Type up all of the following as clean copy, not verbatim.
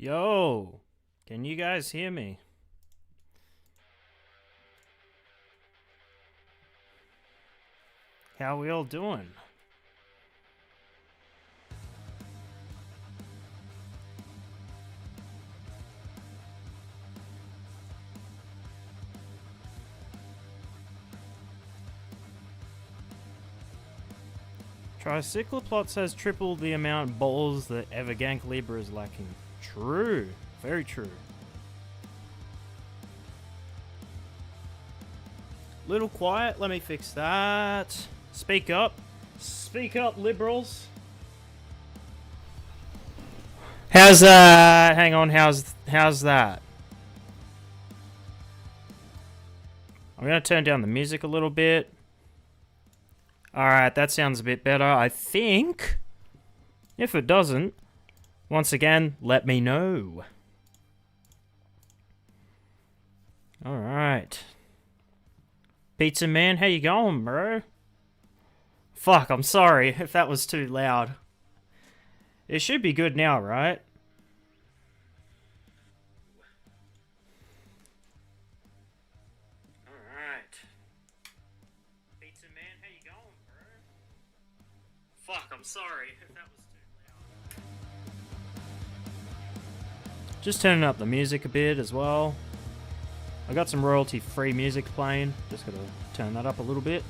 Yo, can you guys hear me? How we all doing? Tricycloplots has tripled the amount of balls that Evergank Libra is lacking. True. Very true. Little quiet. Let me fix that. Speak up. Speak up, liberals. How's that? Hang on. How's that? I'm going to turn down the music a little bit. Alright, that sounds a bit better, I think. If it doesn't, once again, let me know. Alright. Pizza Man, how you going, bro? Fuck, I'm sorry if that was too loud. It should be good now, right? Fuck, I'm sorry if that was too loud. Just turning up the music a bit as well. I got some royalty-free music playing. Just gotta turn that up a little bit.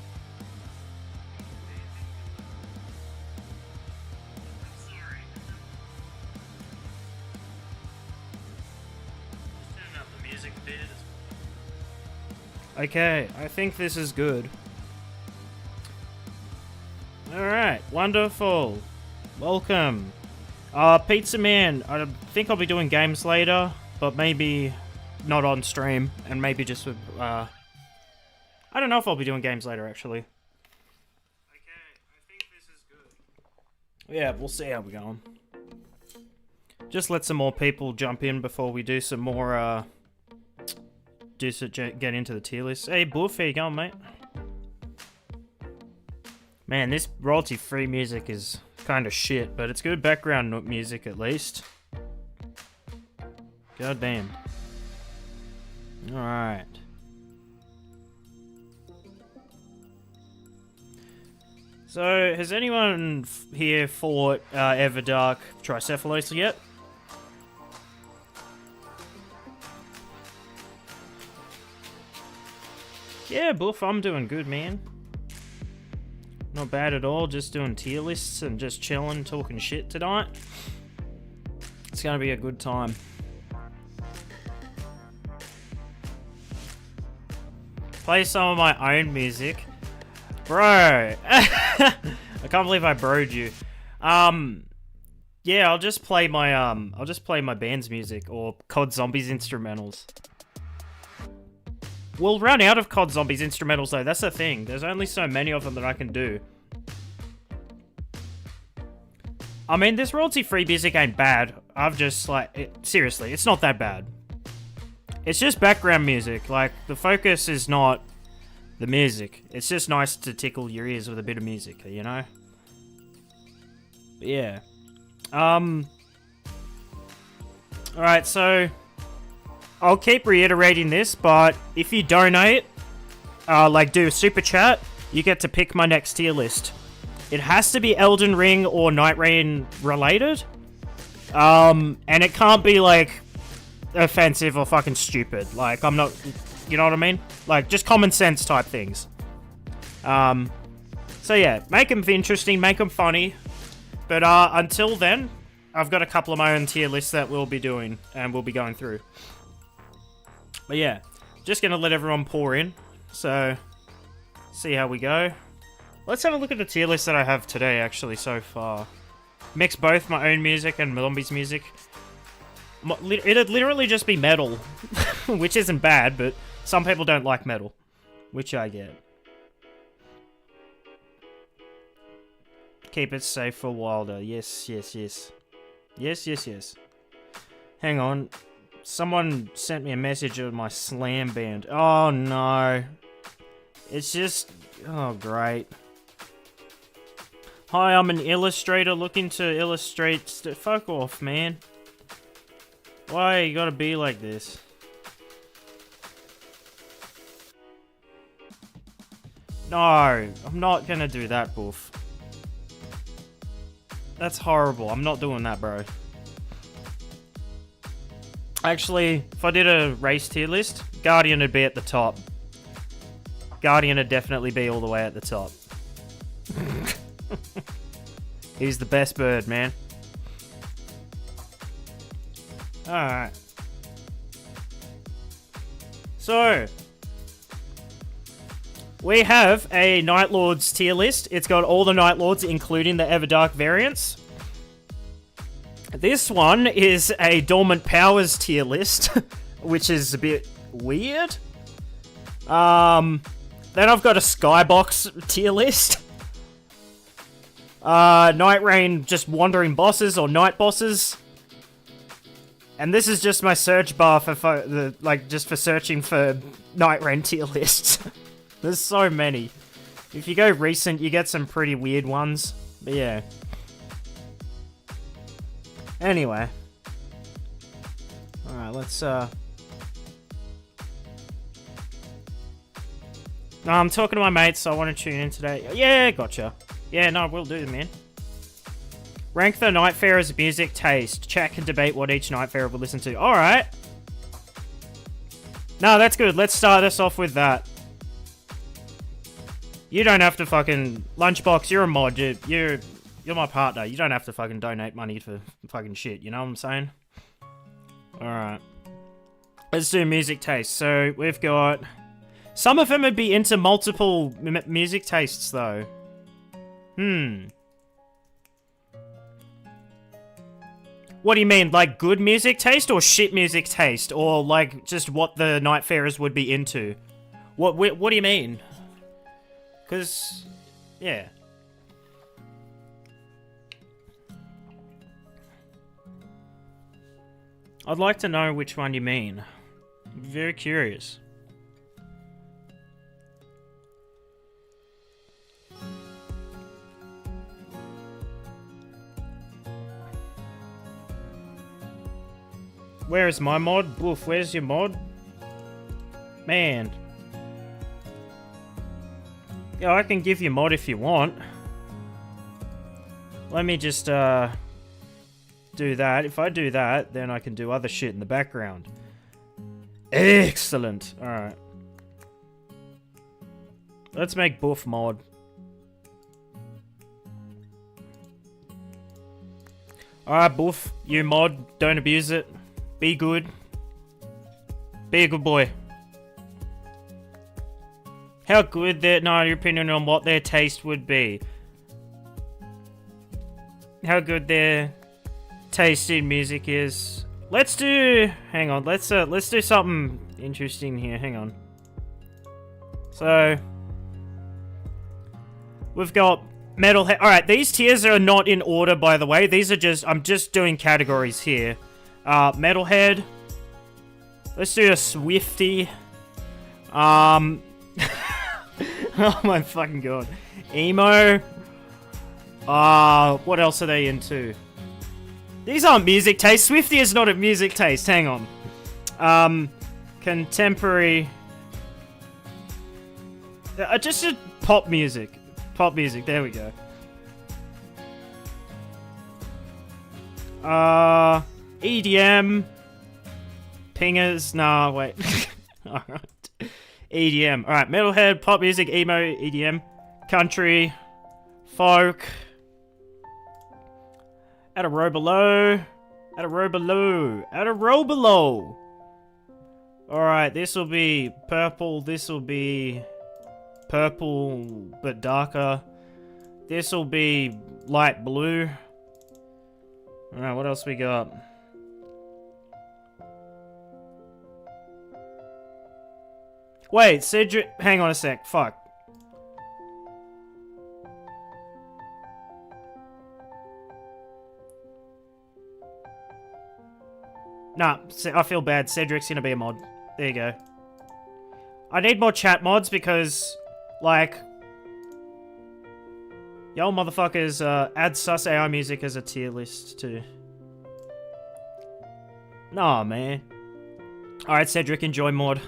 Okay, I think this is good. Alright, wonderful. Welcome. Pizza Man, I think I'll be doing games later, but maybe not on stream, and maybe just with, I don't know if I'll be doing games later, actually. Okay, I think this is good. Yeah, we'll see how we're going. Just let some more people jump in before we do some more, get into the tier list. Hey, Boof, how you going, mate? Man, this royalty-free music is kind of shit, but it's good background music at least. God damn. Alright. So, has anyone here fought Everdark Tricephalos yet? Yeah, Boof, I'm doing good, man. Not bad at all, just doing tier lists and just chilling, talking shit tonight. It's gonna be a good time. Play some of my own music. Bro! I can't believe I broed you. Yeah, I'll just play my band's music or COD Zombies instrumentals. We'll run out of COD Zombies instrumentals though, that's the thing. There's only so many of them that I can do. I mean, this royalty-free music ain't bad. I've just, seriously, it's not that bad. It's just background music. Like, the focus is not the music. It's just nice to tickle your ears with a bit of music, you know? But yeah. Alright, so I'll keep reiterating this, but if you donate, do a super chat, you get to pick my next tier list. It has to be Elden Ring or Nightreign related. And it can't be, offensive or fucking stupid. Like, I'm not, you know what I mean? Like, just common sense type things. So yeah, make them interesting, make them funny. But, until then, I've got a couple of my own tier lists that we'll be doing, and we'll be going through. But yeah, just gonna let everyone pour in, so see how we go. Let's have a look at the tier list that I have today, actually, so far. Mix both my own music and Zombies music. It'd literally just be metal, which isn't bad, but some people don't like metal, which I get. Keep it safe for Wilder. Yes, yes, yes. Yes, yes, yes. Hang on. Someone sent me a message of my slam band. Oh no. It's just... oh great. Hi, I'm an illustrator looking to illustrate... fuck off, man. Why you gotta be like this? No, I'm not gonna do that, Boof. That's horrible. I'm not doing that, bro. Actually, if I did a race tier list, Guardian would be at the top. Guardian would definitely be all the way at the top. He's the best bird, man. Alright. So, we have a Night Lords tier list. It's got all the Night Lords, including the Everdark variants. This one is a Dormant Powers tier list, which is a bit weird. Then I've got a Skybox tier list. Nightreign, just wandering bosses or night bosses. And this is just my search bar for just for searching for Nightreign tier lists. There's so many. If you go recent, you get some pretty weird ones. But yeah. Anyway. Alright, let's, No, I'm talking to my mates, so I want to tune in today. Yeah, gotcha. Yeah, no, we'll do, man. Rank the Nightfarer's music taste. Chat can debate what each Nightfarer will listen to. Alright. No, that's good. Let's start us off with that. You don't have to fucking... Lunchbox, you're a mod. You're my partner. You don't have to fucking donate money for fucking shit. You know what I'm saying? Alright. Let's do music taste. So, we've got... Some of them would be into multiple music tastes, though. What do you mean? Like, good music taste or shit music taste? Or, like, just what the Nightfarers would be into? What do you mean? Because, yeah. I'd like to know which one you mean. I'm very curious. Where is my mod? Woof, where's your mod? Man. Yeah, I can give you mod if you want. Let me just, do that. If I do that, then I can do other shit in the background. Excellent. Alright. Let's make Boof mod. Alright, Boof. You mod. Don't abuse it. Be good. Be a good boy. How good their... No, your opinion on what their taste would be. How good their taste in music is. Let's do... Hang on. Let's do something interesting here. Hang on. So... We've got Metalhead. Alright, these tiers are not in order, by the way. These are just... I'm just doing categories here. Metalhead. Let's do a Swifty. Oh my fucking god. Emo. What else are they into? These aren't music taste. Swifty is not a music taste. Hang on. Contemporary. Just a pop music. Pop music. There we go. EDM. Pingers. Nah, wait. Alright. EDM. Alright, metalhead, pop music, emo, EDM, country, folk. At a row below. At a row below. At a row below. Alright, this will be purple. This will be purple, but darker. This will be light blue. Alright, what else we got? Wait, Cedric... Hang on a sec. Fuck. Nah, I feel bad. Cedric's gonna be a mod. There you go. I need more chat mods because, like... Yo, motherfuckers, add sus AI music as a tier list, too. Nah, man. Alright, Cedric, enjoy mod.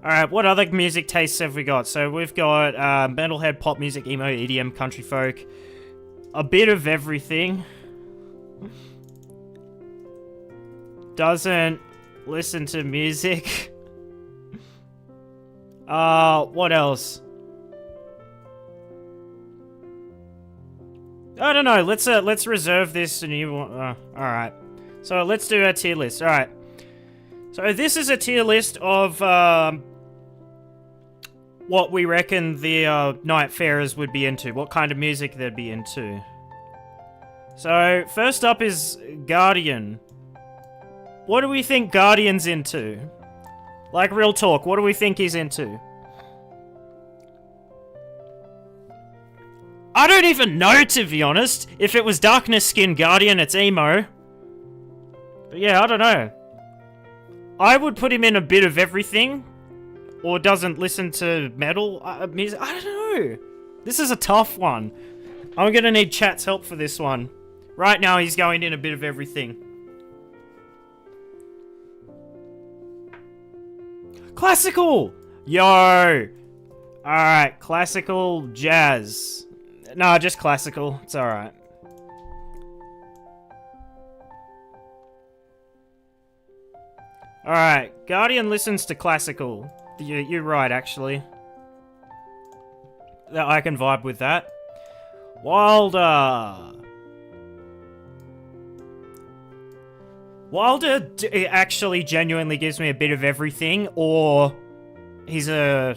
Alright, what other music tastes have we got? So we've got metalhead, pop music, emo, EDM, country folk. A bit of everything. Doesn't listen to music. What else? I don't know. Let's reserve this and you want. All right. So let's do a tier list. All right. So this is a tier list of what we reckon the Nightfarers would be into. What kind of music they'd be into. So first up is Guardian. What do we think Guardian's into? Like, real talk, what do we think he's into? I don't even know, to be honest. If it was Darkness Skin Guardian, it's emo. But yeah, I don't know. I would put him in a bit of everything. Or doesn't listen to metal music. I don't know. This is a tough one. I'm gonna need chat's help for this one. Right now, he's going in a bit of everything. Classical! Yo! Alright, classical jazz. No, just classical. It's alright. Alright, Guardian listens to classical. You're right, actually. I can vibe with that. Wilder! Wilder actually genuinely gives me a bit of everything, or he's a...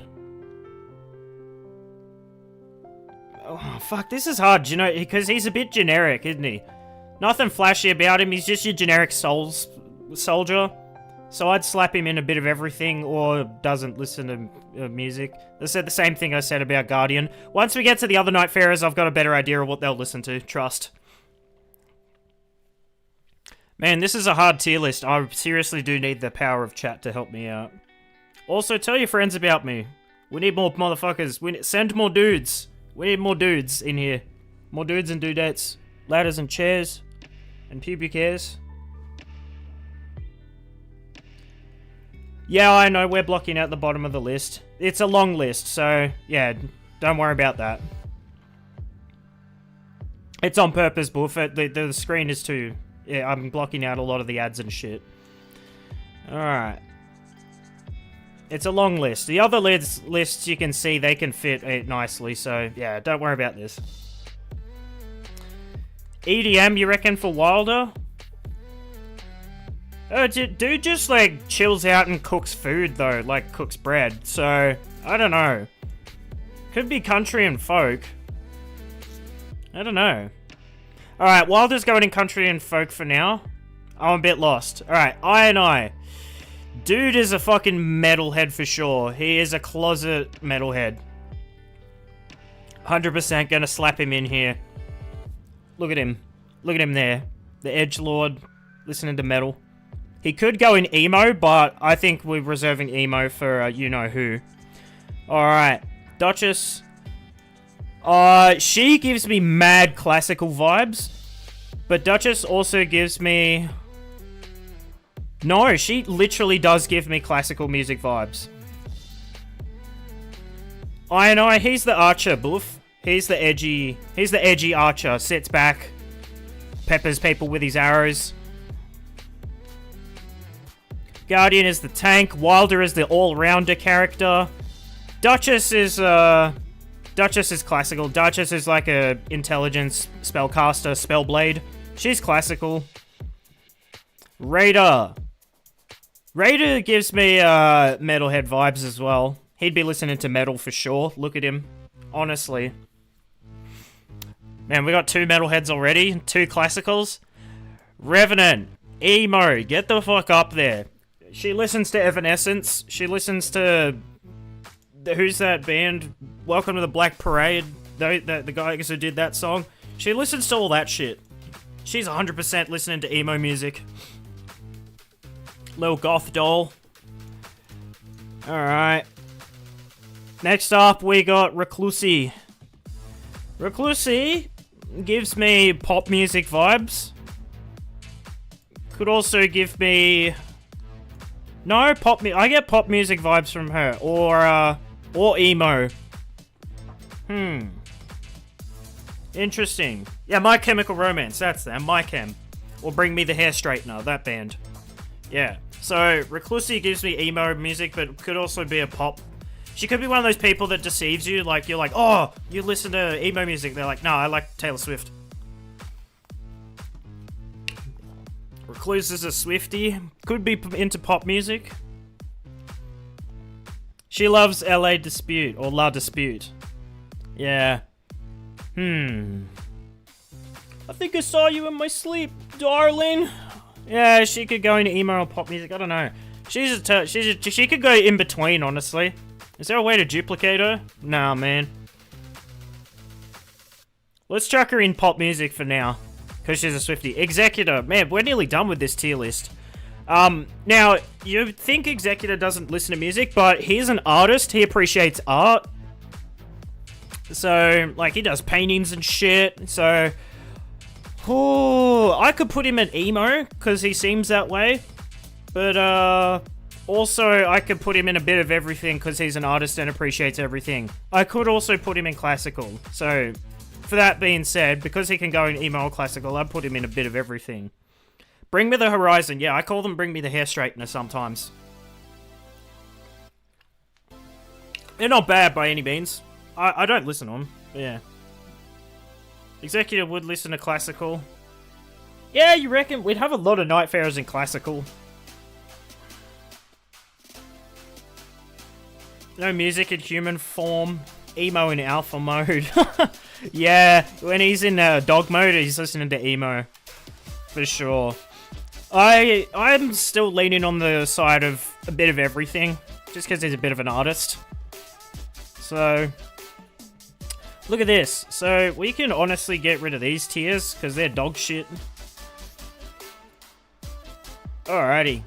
Oh, fuck, this is hard, you know, because he's a bit generic, isn't he? Nothing flashy about him, he's just your generic soldier. So I'd slap him in a bit of everything, or doesn't listen to music. I said the same thing I said about Guardian. Once we get to the other Nightfarers, I've got a better idea of what they'll listen to, trust. Man, this is a hard tier list. I seriously do need the power of chat to help me out. Also, tell your friends about me. We need more motherfuckers. Send more dudes. We need more dudes in here. More dudes and dudettes. Ladders and chairs. And pubic hairs. Yeah, I know, we're blocking out the bottom of the list. It's a long list, so, yeah, don't worry about that. It's on purpose, Buff. The screen is too... Yeah, I'm blocking out a lot of the ads and shit. Alright. It's a long list. The other lists you can see, they can fit it nicely, so yeah, don't worry about this. EDM, you reckon, for Wilder? Dude just, like, chills out and cooks food, though. Like, cooks bread. So, I don't know. Could be country and folk. I don't know. Alright, Wilder's going in country and folk for now. I'm a bit lost. Alright, I. Dude is a fucking metalhead for sure. He is a closet metalhead. 100% gonna slap him in here. Look at him. Look at him there. The edgelord, listening to metal. He could go in emo, but I think we're reserving emo for you-know-who. Alright, Duchess. She gives me mad classical vibes. But Duchess also gives me... No, she literally does give me classical music vibes. I know, he's the archer, Boof. He's the edgy archer. Sits back, peppers people with his arrows. Guardian is the tank. Wilder is the all-rounder character. Duchess is classical. Duchess is like a intelligence spellcaster, spellblade. She's classical. Raider gives me metalhead vibes as well. He'd be listening to metal for sure. Look at him. Honestly. Man, we got 2 metalheads already. 2 classicals. Revenant. Emo. Get the fuck up there. She listens to Evanescence. She listens to... Who's that band? Welcome to the Black Parade. The guys who did that song. She listens to all that shit. She's 100% listening to emo music. Little goth doll. Alright. Next up, we got Reclusi. Reclusi gives me pop music vibes. Could also give me... No, I get pop music vibes from her. Or emo. Interesting. Yeah, My Chemical Romance, that's them. My Chem. Or Bring Me the Hair Straightener, that band. Yeah. So, Reclusi gives me emo music, but could also be a pop. She could be one of those people that deceives you. Like, you're like, oh, you listen to emo music. They're like, no, I like Taylor Swift. Recluse is a Swiftie. Could be into pop music. She loves LA Dispute, or La Dispute. Yeah. I think I saw you in my sleep, darling. Yeah, she could go into emo or pop music. I don't know. She could go in between, honestly. Is there a way to duplicate her? Nah, man. Let's chuck her in pop music for now, because she's a Swiftie. Executor. Man, we're nearly done with this tier list. Now, you think Executor doesn't listen to music, but he's an artist. He appreciates art. So, like, he does paintings and shit. So, I could put him at emo, because he seems that way. But, also, I could put him in a bit of everything, because he's an artist and appreciates everything. I could also put him in classical. So, for that being said, because he can go in emo or classical, I'd put him in a bit of everything. Bring Me the Horizon. Yeah, I call them Bring Me the Hair Straightener sometimes. They're not bad by any means. I don't listen to them, but yeah. Executive would listen to classical. Yeah, you reckon? We'd have a lot of Nightfarers in classical. No music in human form. Emo in alpha mode. Yeah, when he's in dog mode, he's listening to emo. For sure. I'm still leaning on the side of a bit of everything. Just because he's a bit of an artist. So... Look at this. So, we can honestly get rid of these tiers, because they're dog shit. Alrighty.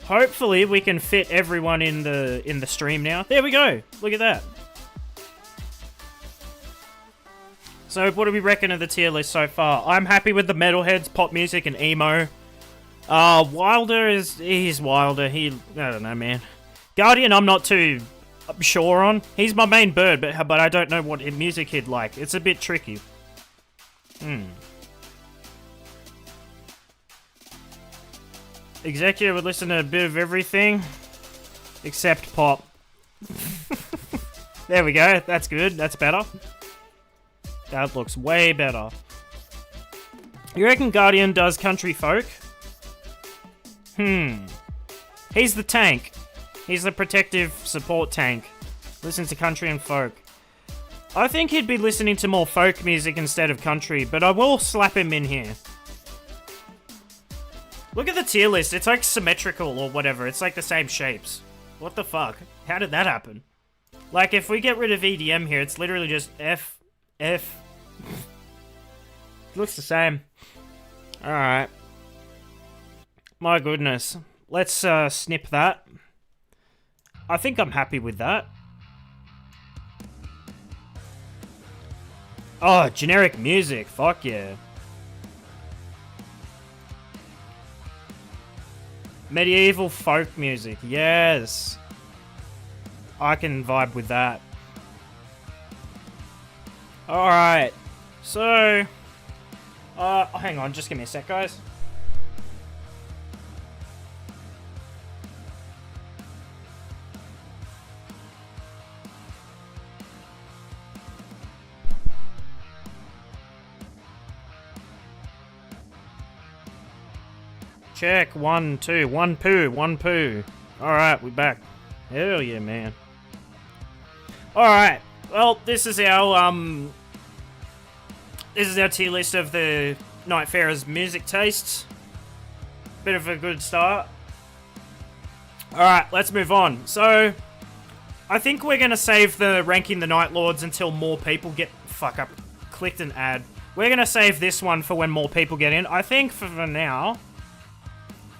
Hopefully, we can fit everyone in the stream now. There we go. Look at that. So, what do we reckon of the tier list so far? I'm happy with the metalheads, pop music, and emo. Wilder he's Wilder. I don't know, man. Guardian, I'm not too... I'm sure on. He's my main bird, but I don't know what music he'd like. It's a bit tricky. Executive would listen to a bit of everything. Except pop. There we go. That's good. That's better. That looks way better. You reckon Guardian does country folk? He's the tank. He's the protective support tank. Listens to country and folk. I think he'd be listening to more folk music instead of country, but I will slap him in here. Look at the tier list. It's like symmetrical or whatever. It's like the same shapes. What the fuck? How did that happen? Like, if we get rid of EDM here, it's literally just F. It looks the same. Alright. My goodness. Let's snip that. I think I'm happy with that. Oh, generic music. Fuck yeah. Medieval folk music. Yes. I can vibe with that. Alright. So... hang on. Just give me a sec, guys. Check. 1, 2. 1 poo. 1 poo. Alright, we back. Hell yeah, man. Alright. Well, this is our tier list of the Nightfarers' music tastes. Bit of a good start. Alright, let's move on. So, I think we're gonna save the ranking the Night Lords until more people get... Fuck up. Clicked an ad. We're gonna save this one for when more people get in. I think for now...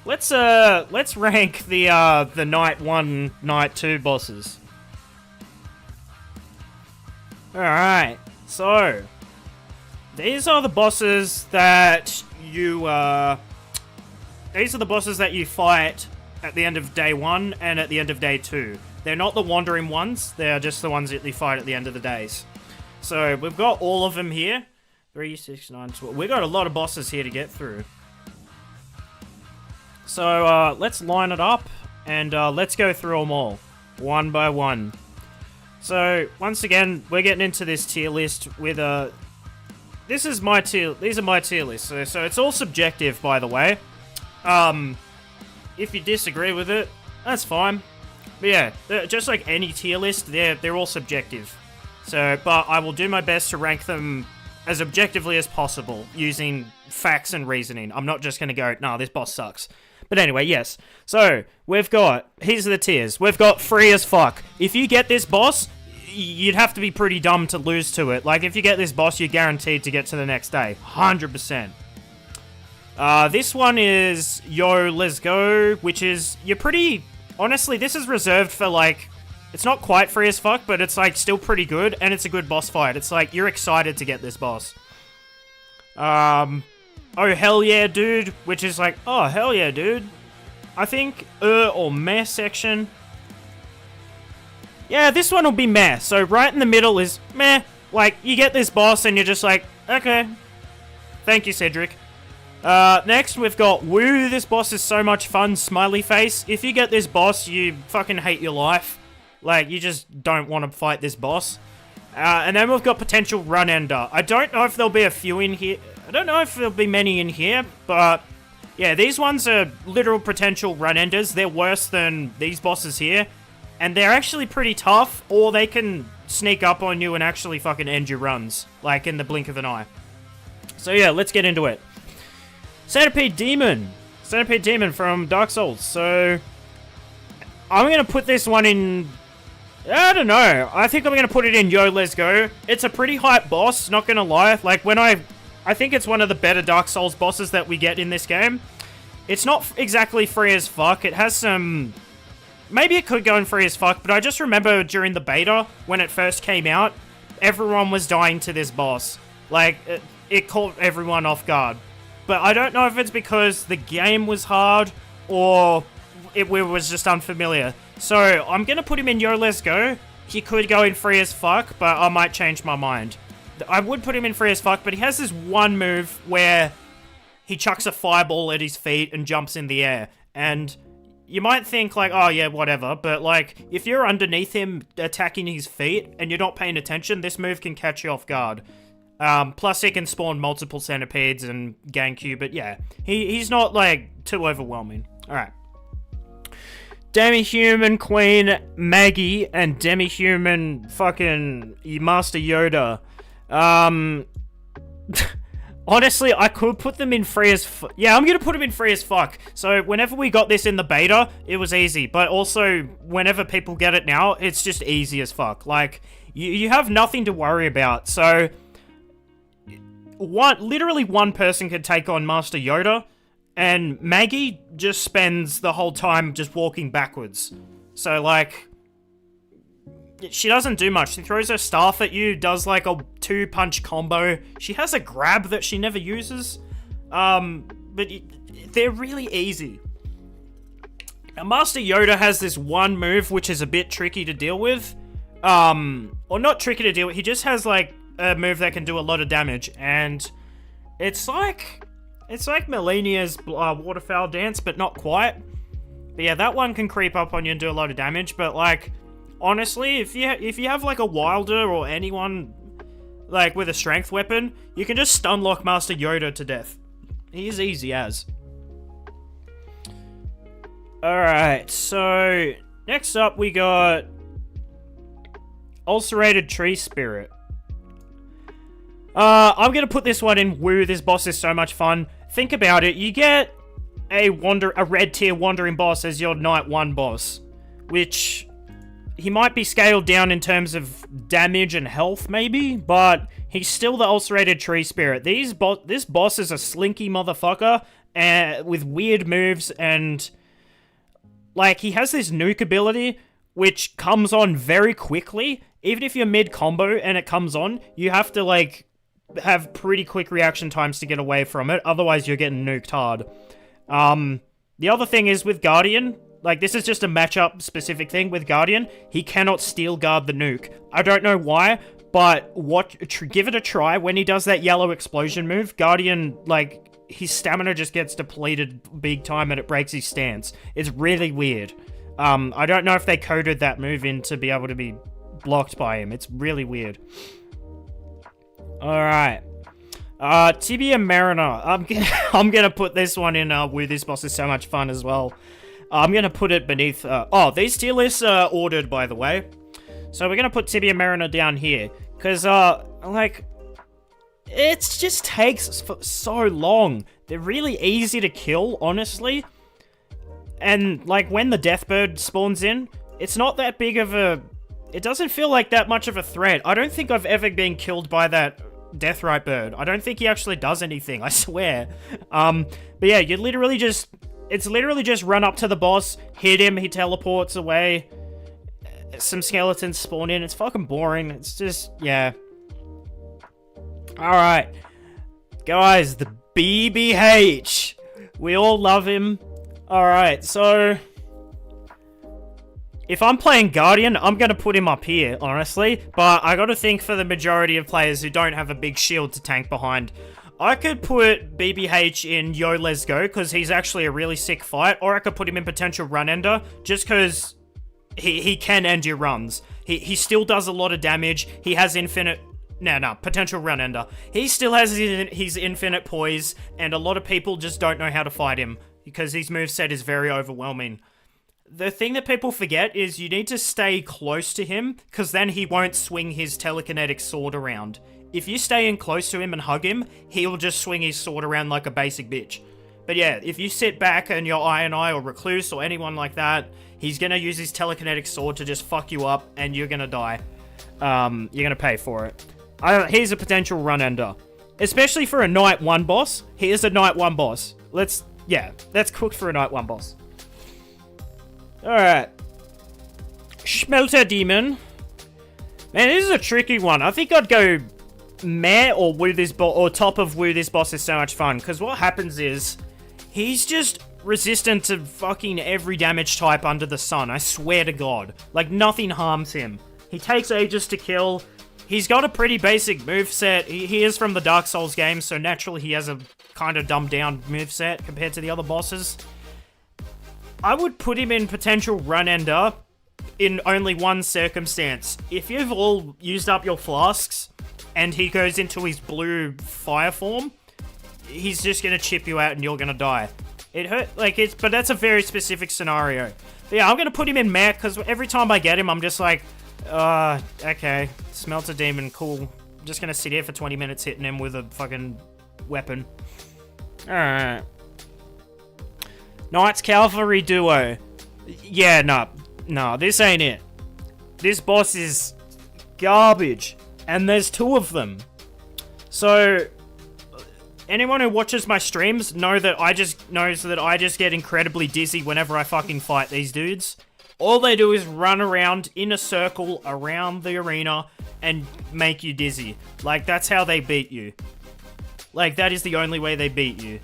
Let's rank the Night 1, Night 2 bosses. Alright, so... These are the bosses that you, these are the bosses that you fight at the end of day 1 and at the end of day 2. They're not the wandering ones, they're just the ones that you fight at the end of the days. So, we've got all of them here. 3, 6, 9, 12. We've got a lot of bosses here to get through. So, let's line it up, and let's go through them all, one by one. So, once again, we're getting into this tier list with these are my tier lists, so it's all subjective, by the way. If you disagree with it, that's fine. But yeah, just like any tier list, they're all subjective. So, but I will do my best to rank them as objectively as possible, using facts and reasoning. I'm not just going to go, nah, this boss sucks. But anyway, yes. So, here's the tiers. We've got free as fuck. If you get this boss, you'd have to be pretty dumb to lose to it. Like, if you get this boss, you're guaranteed to get to the next day. 100%. This one is Yo, Let's Go, which is, honestly, this is reserved for, like, it's not quite free as fuck, but it's, like, still pretty good, and it's a good boss fight. It's like, you're excited to get this boss. Oh, hell yeah, dude, which is like, oh, hell yeah, dude. I think, or meh section. Yeah, this one will be meh. So right in the middle is meh. Like, you get this boss and you're just like, okay. Thank you, Cedric. Next, we've got woo, this boss is so much fun, smiley face. If you get this boss, you fucking hate your life. Like, you just don't want to fight this boss. And then we've got potential run ender. I don't know if there'll be a few in here. I don't know if there'll be many in here, but yeah, these ones are literal potential run enders. They're worse than these bosses here, and they're actually pretty tough, or they can sneak up on you and actually fucking end your runs, like in the blink of an eye. So yeah, let's get into it. Centipede Demon from Dark Souls. So I'm gonna put this one in, I don't know, I think I'm gonna put it in Yo, Let's Go. It's a pretty hype boss, not gonna lie. Like, I think it's one of the better Dark Souls bosses that we get in this game. It's not exactly free as fuck. It has some... Maybe it could go in free as fuck, but I just remember during the beta, when it first came out, everyone was dying to this boss. Like, it caught everyone off guard. But I don't know if it's because the game was hard, or it was just unfamiliar. So, I'm gonna put him in Yo, Let's Go. He could go in free as fuck, but I might change my mind. I would put him in free as fuck, but he has this one move where he chucks a fireball at his feet and jumps in the air. And you might think, like, oh yeah, whatever, but like, if you're underneath him attacking his feet and you're not paying attention, this move can catch you off guard. Plus he can spawn multiple centipedes and gank you, but yeah, he's not, like, too overwhelming. Alright. Demi-Human Queen Maggie and Demi-Human fucking Master Yoda. Honestly, I could put them in free as yeah, I'm gonna put them in free as fuck. So, whenever we got this in the beta, it was easy. But also, whenever people get it now, it's just easy as fuck. Like, you have nothing to worry about. So, literally one person could take on Master Yoda, and Maggie just spends the whole time just walking backwards. So, like, she doesn't do much. She throws her staff at you, does like a 2-punch combo. She has a grab that she never uses. But they're really easy. Now, Master Yoda has this one move which is a bit tricky to deal with. Or not tricky to deal with, he just has like a move that can do a lot of damage. And it's like Millennia's waterfowl dance, but not quite. But yeah, that one can creep up on you and do a lot of damage, but like, honestly, if you have like a Wilder or anyone like with a strength weapon, you can just stun lock Master Yoda to death. He's easy as. Alright, so next up we got Ulcerated Tree Spirit. I'm gonna put this one in woo, this boss is so much fun. Think about it, you get a red tier wandering boss as your night 1 boss, which he might be scaled down in terms of damage and health, maybe, but he's still the Ulcerated Tree Spirit. This boss is a slinky motherfucker with weird moves, and like, he has this nuke ability which comes on very quickly. Even if you're mid-combo and it comes on, you have to, like, have pretty quick reaction times to get away from it, otherwise you're getting nuked hard. The other thing is with Guardian, like, this is just a matchup specific thing with Guardian. He cannot steel guard the nuke. I don't know why, but give it a try. When he does that yellow explosion move, Guardian, like, his stamina just gets depleted big time and it breaks his stance. It's really weird. I don't know if they coded that move in to be able to be blocked by him. It's really weird. Alright. Tibia Mariner. I'm gonna put this one in, where this boss is so much fun as well. I'm gonna put it beneath, these tier lists are ordered, by the way. So we're gonna put Tibia Mariner down here. Because, like, it just takes so long. They're really easy to kill, honestly. And, like, when the Deathbird spawns in, it's not that big of a... It doesn't feel like that much of a threat. I don't think I've ever been killed by that Deathrite bird. I don't think he actually does anything, I swear. But yeah, you literally just... It's literally just run up to the boss, hit him, he teleports away. Some skeletons spawn in. It's fucking boring. It's just... Yeah. Alright. Guys, the BBH. We all love him. Alright, so... If I'm playing Guardian, I'm going to put him up here, honestly. But I got to think for the majority of players who don't have a big shield to tank behind. I could put BBH in Yo Let's Go, because he's actually a really sick fight. Or I could put him in potential run ender, just because he can end your runs. He still does a lot of damage. He has infinite... No, potential run ender. He still has his infinite poise, and a lot of people just don't know how to fight him, because his moveset is very overwhelming. The thing that people forget is you need to stay close to him, because then he won't swing his telekinetic sword around. If you stay in close to him and hug him, he'll just swing his sword around like a basic bitch. But yeah, if you sit back and you're Eye or Recluse or anyone like that, he's gonna use his telekinetic sword to just fuck you up, and you're gonna die. You're gonna pay for it. Here's a potential run ender. Especially for a Night 1 boss. Here's a Night 1 boss. Let's cook for a Night 1 boss. Alright. Schmelter Demon. Man, this is a tricky one. I think I'd go meh or woo this boss, or top of woo this boss is so much fun. Because what happens is, he's just resistant to fucking every damage type under the sun. I swear to God. Like, nothing harms him. He takes ages to kill. He's got a pretty basic moveset. He is from the Dark Souls games, so naturally he has a kind of dumbed down moveset compared to the other bosses. I would put him in potential run ender in only one circumstance. If you've all used up your flasks and he goes into his blue fire form, he's just gonna chip you out and you're gonna die. It hurt, like, but that's a very specific scenario. But yeah, I'm gonna put him in meh, because every time I get him, I'm just like, okay, Smelter Demon, cool. I'm just gonna sit here for 20 minutes hitting him with a fucking weapon. Alright. Knights Cavalry Duo. Yeah, no, this ain't it. This boss is garbage. And there's two of them. So, anyone who watches my streams knows that I just get incredibly dizzy whenever I fucking fight these dudes. All they do is run around in a circle around the arena and make you dizzy. Like, that's how they beat you. Like, that is the only way they beat you.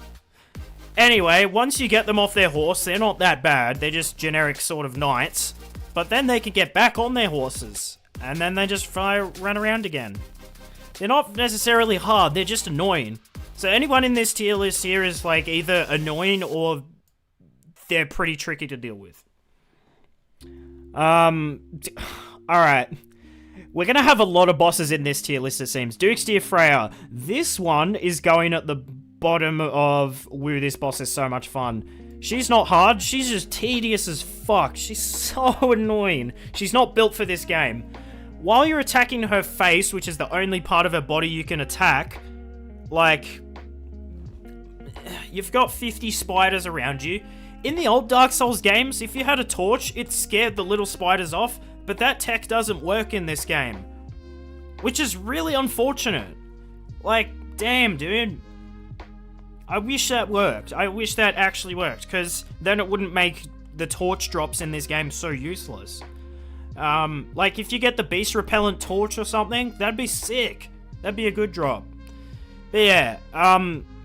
Anyway, once you get them off their horse, they're not that bad. They're just generic sort of knights. But then they can get back on their horses. And then they just run around again. They're not necessarily hard, they're just annoying. So anyone in this tier list here is like either annoying or they're pretty tricky to deal with. Alright. We're gonna have a lot of bosses in this tier list, it seems. Duke's Dear Freya. This one is going at the bottom of woo, this boss is so much fun. She's not hard, she's just tedious as fuck. She's so annoying. She's not built for this game. While you're attacking her face, which is the only part of her body you can attack, like, you've got 50 spiders around you. In the old Dark Souls games, if you had a torch, it scared the little spiders off, but that tech doesn't work in this game. Which is really unfortunate. Like, damn, dude. I wish that worked. I wish that actually worked, because then it wouldn't make the torch drops in this game so useless. Like, if you get the Beast Repellent Torch or something, that'd be sick. That'd be a good drop. But yeah,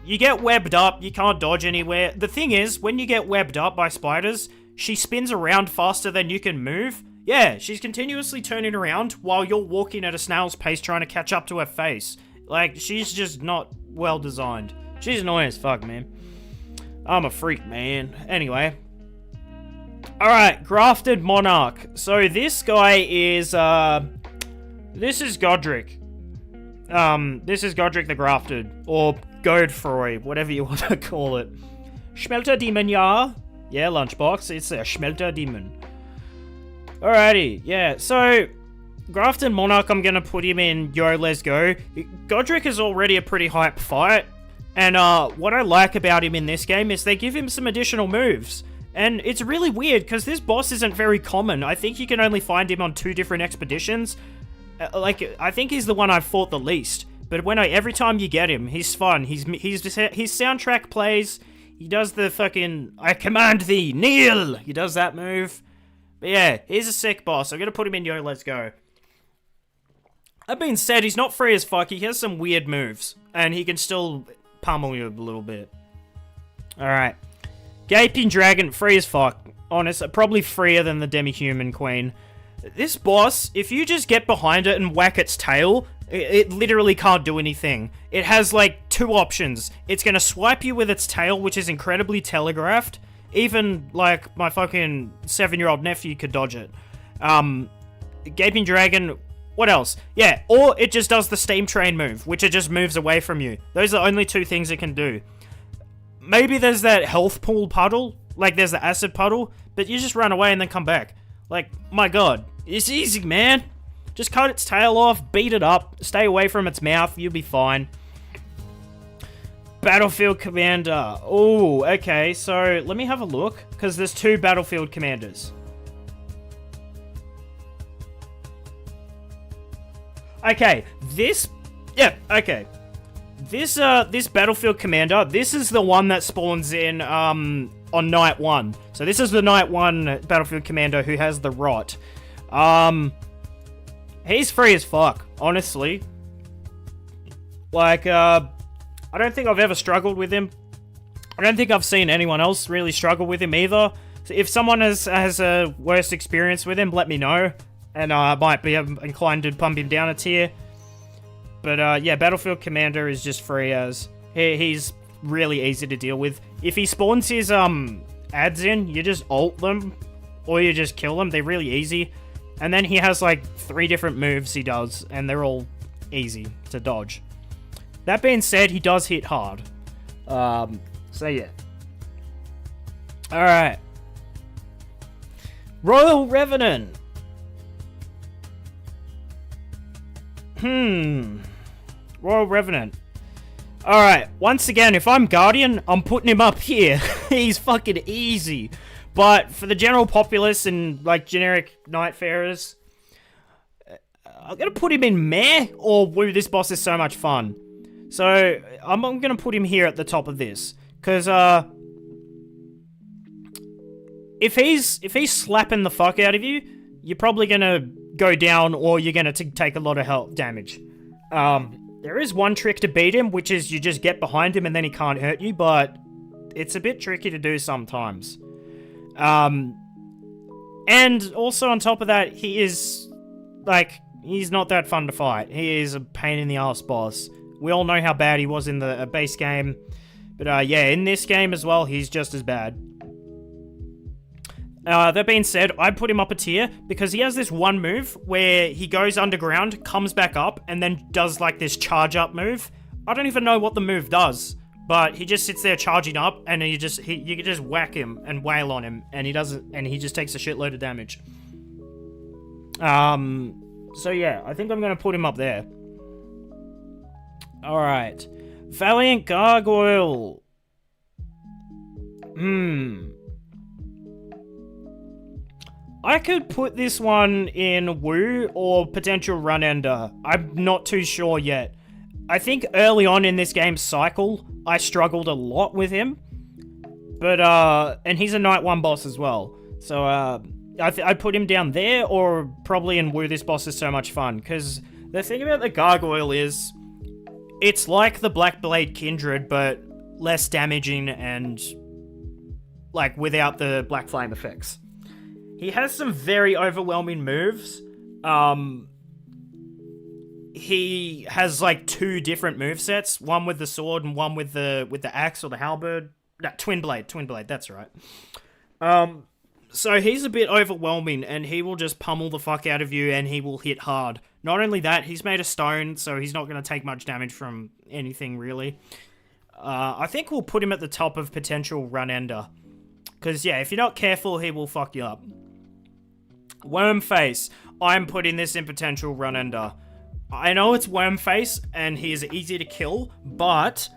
you get webbed up, you can't dodge anywhere. The thing is, when you get webbed up by spiders, she spins around faster than you can move. Yeah, she's continuously turning around while you're walking at a snail's pace trying to catch up to her face. Like, she's just not well designed. She's annoying as fuck, man. I'm a freak, man. Anyway. Alright, Grafted Monarch. So this guy is, this is Godric. This is Godric the Grafted. Or Godfroy, whatever you want to call it. Schmelter Demon, ja? Yeah, Lunchbox. It's a Schmelter Demon. Alrighty, yeah. So, Grafted Monarch, I'm gonna put him in Yo, Let's Go. Godric is already a pretty hype fight. And, what I like about him in this game is they give him some additional moves. And it's really weird, because this boss isn't very common. I think you can only find him on 2 different expeditions. I think he's the one I've fought the least. But every time you get him, he's fun. His soundtrack plays. He does the fucking, I command thee, kneel! He does that move. But yeah, he's a sick boss. I'm gonna put him in Yo, Let's Go. That being said, he's not free as fuck. He has some weird moves. And he can still pummel you a little bit. Alright. Gaping Dragon, free as fuck. Honest, probably freer than the Demi-Human Queen. This boss, if you just get behind it and whack its tail, it literally can't do anything. It has, like, 2 options. It's gonna swipe you with its tail, which is incredibly telegraphed. Even, like, my fucking 7-year-old nephew could dodge it. Gaping Dragon, what else? Yeah, or it just does the Steam Train move, which it just moves away from you. Those are the only 2 things it can do. Maybe there's that health pool puddle, like there's the acid puddle, but you just run away and then come back. Like, my god. It's easy, man. Just cut its tail off, beat it up, stay away from its mouth, you'll be fine. Battlefield Commander. Oh, okay, so let me have a look, because there's 2 Battlefield Commanders. Okay, this... Yeah, okay. This Battlefield Commander, this is the one that spawns in, on Night 1. So this is the Night 1 Battlefield Commander who has the rot. He's free as fuck, honestly. Like, I don't think I've ever struggled with him. I don't think I've seen anyone else really struggle with him either. So if someone has a worse experience with him, let me know. And I might be inclined to pump him down a tier. But, yeah, Battlefield Commander is just free as. He's really easy to deal with. If he spawns his, ads in, you just ult them. Or you just kill them. They're really easy. And then he has, like, 3 different moves he does. And they're all easy to dodge. That being said, he does hit hard. So, yeah. Alright. Royal Revenant. Royal Revenant. Alright, once again, if I'm Guardian, I'm putting him up here. He's fucking easy. But for the general populace and, like, generic Nightfarers, I'm gonna put him in Meh or Woo. This boss is so much fun. So, I'm gonna put him here at the top of this. Because, if he's slapping the fuck out of you, you're probably gonna go down or you're gonna take a lot of health damage. There is one trick to beat him, which is you just get behind him and then he can't hurt you, but it's a bit tricky to do sometimes. And also on top of that, he is, like, he's not that fun to fight. He is a pain in the ass boss. We all know how bad he was in the base game. But, yeah, in this game as well, he's just as bad. That being said, I put him up a tier because he has this one move where he goes underground, comes back up, and then does, like, this charge up move. I don't even know what the move does, but he just sits there charging up, and you can just whack him and wail on him, and he just takes a shitload of damage. So yeah, I think I'm gonna put him up there. Alright. Valiant Gargoyle. I could put this one in Woo or potential Run Ender. I'm not too sure yet. I think early on in this game's cycle, I struggled a lot with him. But, and he's a Night 1 boss as well. So, I'd put him down there or probably in Woo. This boss is so much fun. Because the thing about the Gargoyle is, it's like the Black Blade Kindred, but less damaging and, like, without the Black Flame effects. He has some very overwhelming moves. He has, like, 2 different movesets. One with the sword and one with the axe or the halberd. No, Twin Blade, that's right. So he's a bit overwhelming, and he will just pummel the fuck out of you, and he will hit hard. Not only that, he's made of stone, so he's not going to take much damage from anything, really. I think we'll put him at the top of potential run-ender. Because, yeah, if you're not careful, he will fuck you up. Wormface. I'm putting this in potential run-ender. I know it's Wormface, and he is easy to kill, but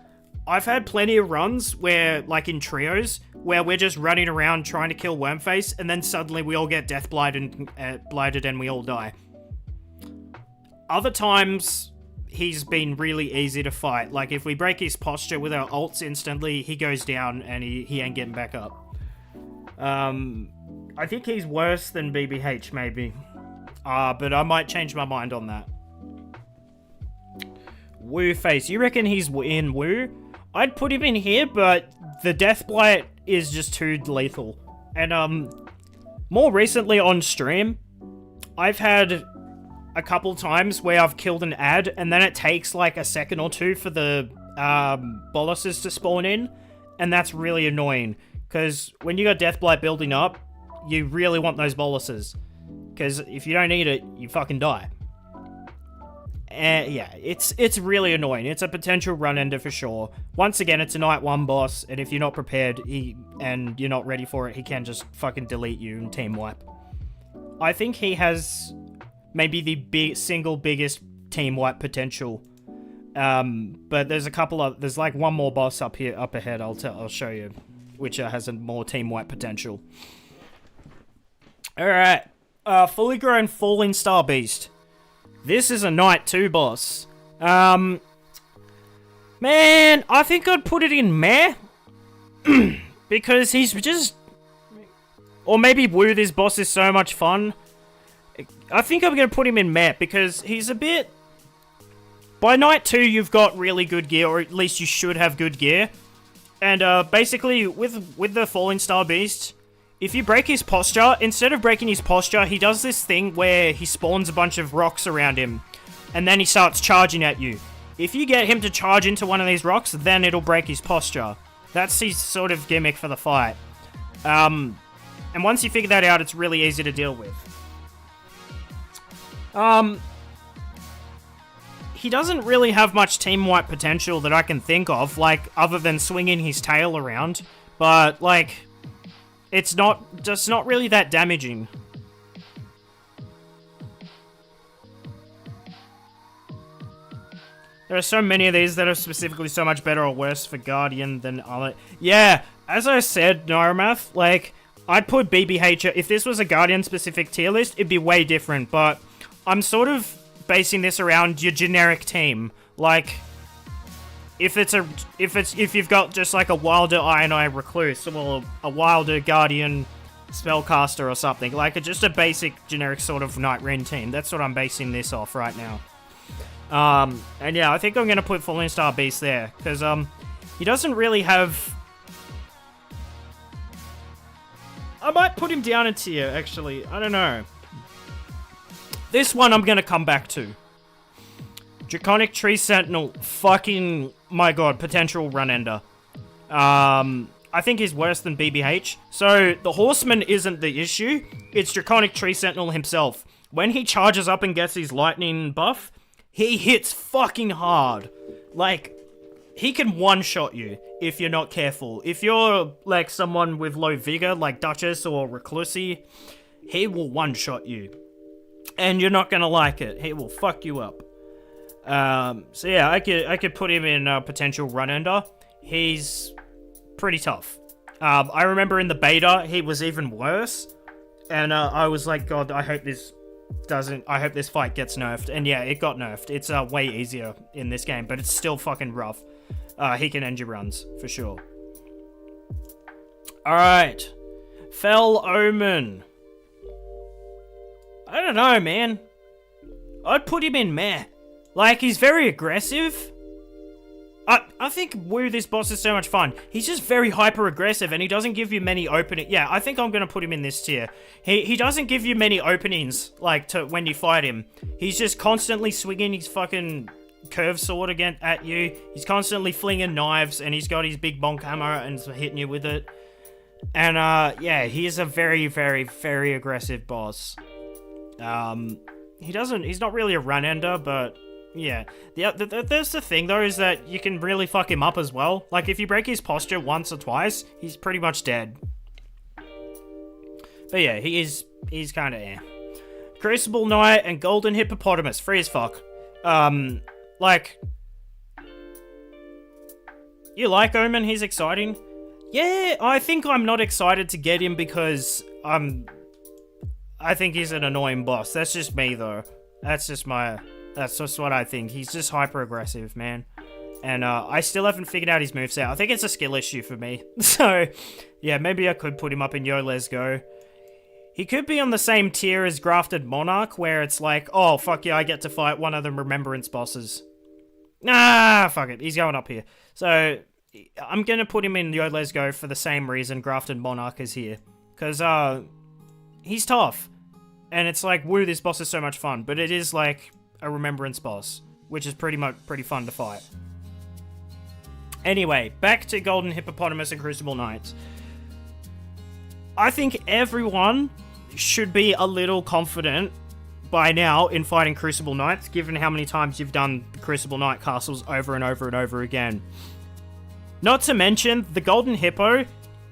I've had plenty of runs where, like in trios, where we're just running around trying to kill Wormface, and then suddenly we all get death blighted and we all die. Other times, he's been really easy to fight. Like, if we break his posture with our ults instantly, he goes down and he ain't getting back up. I think he's worse than BBH, maybe. But I might change my mind on that. Woo face. You reckon he's in Woo? I'd put him in here, but the Death Blight is just too lethal. And, more recently on stream, I've had a couple times where I've killed an ad, and then it takes, like, a second or two for the, boluses to spawn in, and that's really annoying. Because when you got Death Blight building up, you really want those boluses. Because if you don't need it, you fucking die. Yeah, it's really annoying. It's a potential run-ender for sure. Once again, it's a Night 1 boss, and if you're not prepared and you're not ready for it, he can just fucking delete you and team wipe. I think he has maybe the single biggest team wipe potential. But there's a couple of... There's like one more boss up ahead, I'll show you, which has a more team wipe potential. Alright. Fully grown Falling Star Beast. This is a Night 2 boss. Man, I think I'd put it in meh. Because he's just... Or maybe Woo, this boss is so much fun. I think I'm going to put him in meh, because he's a bit... By Night 2, you've got really good gear, or at least you should have good gear. And, basically, with the Falling Star Beast... If you break his posture, instead of breaking his posture, he does this thing where he spawns a bunch of rocks around him, and then he starts charging at you. If you get him to charge into one of these rocks, then it'll break his posture. That's his sort of gimmick for the fight. And once you figure that out, it's really easy to deal with. He doesn't really have much team wipe potential that I can think of, like, other than swinging his tail around, but, like... It's not really that damaging. There are so many of these that are specifically so much better or worse for Guardian than other... Yeah, as I said, Neuromath, like, I'd put BBH... If this was a Guardian-specific tier list, it'd be way different, but I'm sort of basing this around your generic team. Like... If you've got just like a Wilder Ionai Recluse or a Wilder Guardian Spellcaster or something, like just a basic generic sort of Nightreign team. That's what I'm basing this off right now. And yeah, I think I'm gonna put Falling Star Beast there because he doesn't really have. I might put him down a tier actually. I don't know. This one I'm gonna come back to. Draconic Tree Sentinel, fucking, my god, potential run-ender. I think he's worse than BBH. So, the Horseman isn't the issue, it's Draconic Tree Sentinel himself. When he charges up and gets his lightning buff, he hits fucking hard. Like, he can one-shot you if you're not careful. If you're, like, someone with low vigor, like Duchess or Reclusi, he will one-shot you. And you're not gonna like it. He will fuck you up. So yeah, I could put him in potential run-ender. He's pretty tough. I remember in the beta, he was even worse. And I was like, God, I hope this fight gets nerfed. And yeah, it got nerfed. It's way easier in this game, but it's still fucking rough. He can end your runs, for sure. Alright. Fell Omen. I don't know, man. I'd put him in meh. Like, he's very aggressive. I think Woo, this boss is so much fun. He's just very hyper aggressive and he doesn't give you many openings. Yeah, I think I'm gonna put him in this tier. He doesn't give you many openings, like, to when you fight him. He's just constantly swinging his fucking curved sword again at you. He's constantly flinging knives and he's got his big bonk hammer and hitting you with it. And, yeah, he is a very, very, very aggressive boss. He's not really a run-ender, but... yeah, there's the thing though, is that you can really fuck him up as well. Like, if you break his posture once or twice, he's pretty much dead. But yeah, he's kind of Crucible Knight and Golden Hippopotamus, free as fuck. Like, you like Omen? He's exciting. Yeah, I think I'm not excited to get him because I think he's an annoying boss. That's just me though. That's just what I think. He's just hyper aggressive, man. And I still haven't figured out his moveset. I think it's a skill issue for me. So, yeah, maybe I could put him up in Yo Let's Go. He could be on the same tier as Grafted Monarch, where it's like, oh, fuck yeah, I get to fight one of the Remembrance bosses. Nah, fuck it. He's going up here. So, I'm gonna put him in Yo Let's Go for the same reason Grafted Monarch is here. Because, he's tough. And it's like, woo, this boss is so much fun. But it is like a Remembrance boss, which is pretty fun to fight. Anyway, back to Golden Hippopotamus and Crucible Knights. I think everyone should be a little confident by now in fighting Crucible Knights, given how many times you've done the Crucible Knight castles over and over and over again. Not to mention, the Golden Hippo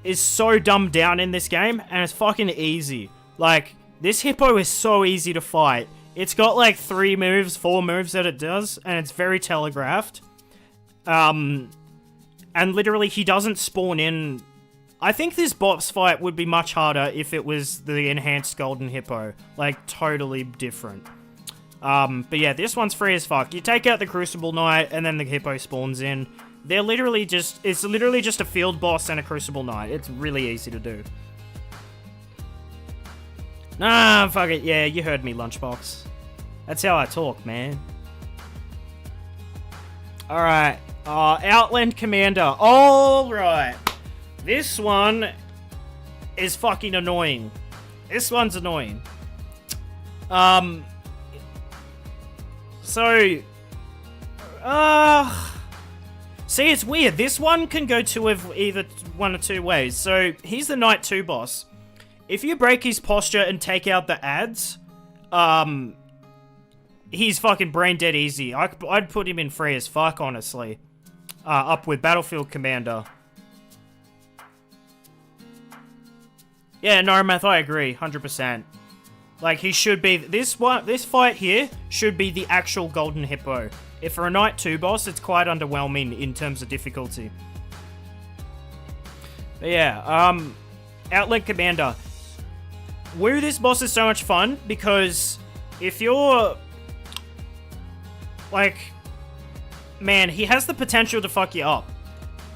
is so dumbed down in this game, and it's fucking easy. Like, this Hippo is so easy to fight. It's got like 4 moves that it does, and it's very telegraphed. And literally, he doesn't spawn in. I think this boss fight would be much harder if it was the enhanced Golden Hippo. Like, totally different. But yeah, this one's free as fuck. You take out the Crucible Knight, and then the Hippo spawns in. It's literally just a field boss and a Crucible Knight. It's really easy to do. Nah, fuck it. Yeah, you heard me, Lunchbox. That's how I talk, man. Alright. Outland Commander. Alright. This one is fucking annoying. This one's annoying. See, it's weird. This one can go either one or two ways. So, he's the Knight 2 boss. If you break his posture and take out the ads, he's fucking brain dead easy. I'd put him in free as fuck, honestly. Up with Battlefield Commander. Yeah, no, Math, I agree, 100%. Like, he should be... This fight here should be the actual Golden Hippo. If for a Knight 2 boss, it's quite underwhelming in terms of difficulty. But yeah, Outlet Commander. Woo, this boss is so much fun, because if you're... like... man, he has the potential to fuck you up.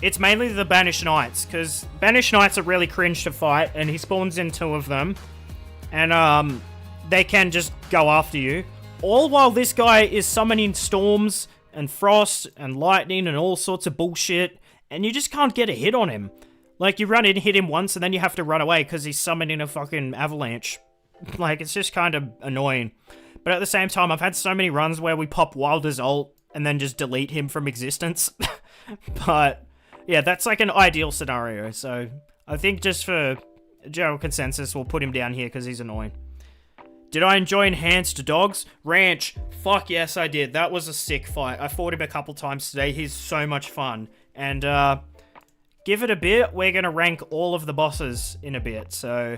It's mainly the Banished Knights, because Banished Knights are really cringe to fight, and he spawns in 2 of them. And, they can just go after you. All while this guy is summoning storms, and frost, and lightning, and all sorts of bullshit, and you just can't get a hit on him. Like, you run in, hit him once, and then you have to run away, because he's summoning a fucking avalanche. Like, it's just kind of annoying. But at the same time, I've had so many runs where we pop Wilder's ult, and then just delete him from existence. But... yeah, that's like an ideal scenario, so I think just for general consensus, we'll put him down here because he's annoying. Did I enjoy Enhanced Dogs? Ranch, fuck yes I did. That was a sick fight. I fought him a couple times today. He's so much fun. And give it a bit, we're going to rank all of the bosses in a bit, so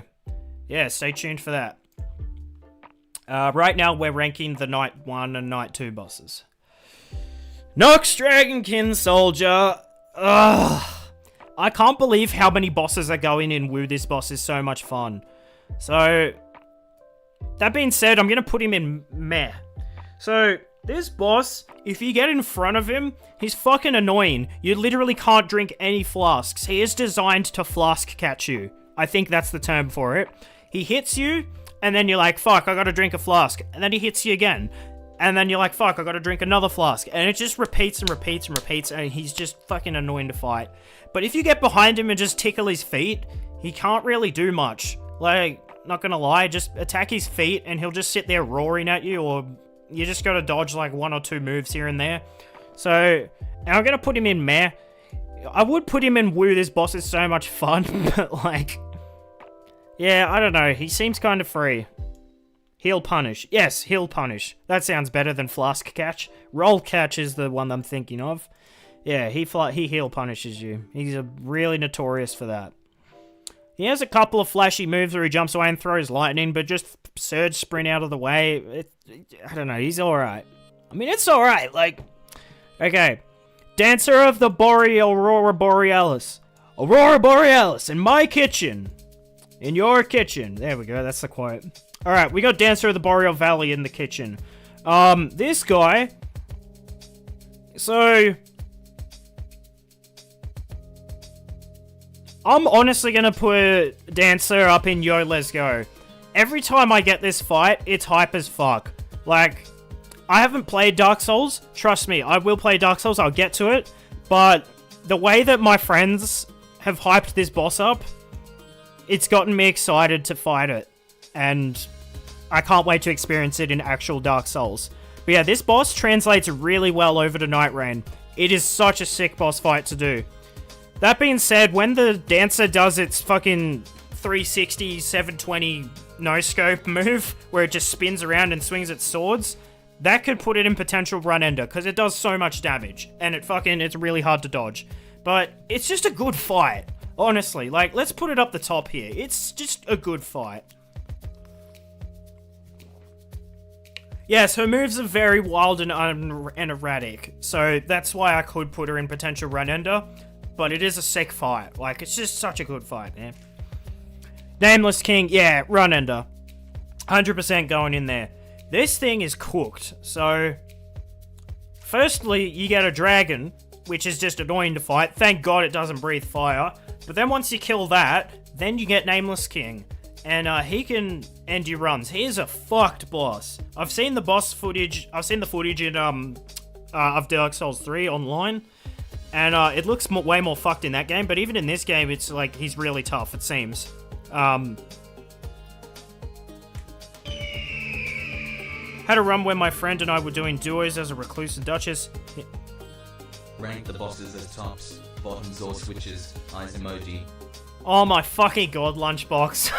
yeah, stay tuned for that. Right now, we're ranking the Knight 1 and Knight 2 bosses. Nox Dragonkin Soldier. Ugh. I can't believe how many bosses are going in Woo. This boss is so much fun. So, that being said, I'm going to put him in meh. So, this boss, if you get in front of him, he's fucking annoying. You literally can't drink any flasks. He is designed to flask catch you. I think that's the term for it. He hits you, and then you're like, fuck, I gotta drink a flask. And then he hits you again. And then you're like, fuck, I gotta drink another flask. And it just repeats and repeats and repeats, and he's just fucking annoying to fight. But if you get behind him and just tickle his feet, he can't really do much. Like, not gonna lie, just attack his feet and he'll just sit there roaring at you, or you just gotta dodge like 1 or 2 moves here and there. So, I'm gonna put him in meh. I would put him in woo, this boss is so much fun, but like... Yeah, I don't know, he seems kind of free. Heal punish. Yes, heal punish. That sounds better than flask catch. Roll catch is the one I'm thinking of. Yeah, he heal punishes you. He's really notorious for that. He has a couple of flashy moves where he jumps away and throws lightning, but just surge sprint out of the way. I don't know, he's alright. I mean, it's alright, like... Okay. Dancer of the Aurora Borealis. Aurora Borealis, in my kitchen. In your kitchen. There we go, that's the quote. Alright, we got Dancer of the Boreal Valley in the kitchen. This guy... So... I'm honestly gonna put Dancer up in Yo, Let's Go. Every time I get this fight, it's hype as fuck. Like, I haven't played Dark Souls. Trust me, I will play Dark Souls, I'll get to it. But the way that my friends have hyped this boss up, it's gotten me excited to fight it. And I can't wait to experience it in actual Dark Souls. But yeah, this boss translates really well over to Nightreign. It is such a sick boss fight to do. That being said, when the Dancer does its fucking 360, 720 no-scope move, where it just spins around and swings its swords, that could put it in potential run-ender, because it does so much damage, and it's really hard to dodge. But it's just a good fight, honestly. Like, let's put it up the top here. It's just a good fight. Yes, her moves are very wild and erratic, so that's why I could put her in potential run-ender. But it is a sick fight. Like, it's just such a good fight, man. Nameless King, yeah, run-ender. 100% going in there. This thing is cooked. So, firstly, you get a dragon, which is just annoying to fight. Thank God it doesn't breathe fire. But then once you kill that, then you get Nameless King. And he can end your runs. He is a fucked boss. I've seen the boss footage. I've seen the footage in of Dark Souls 3 online. And it looks way more fucked in that game, but even in this game, it's like, he's really tough, it seems. Had a run where my friend and I were doing duos as a recluse and duchess. Rank the bosses as tops, bottoms or switches, eyes emoji. Oh my fucking god, Lunchbox.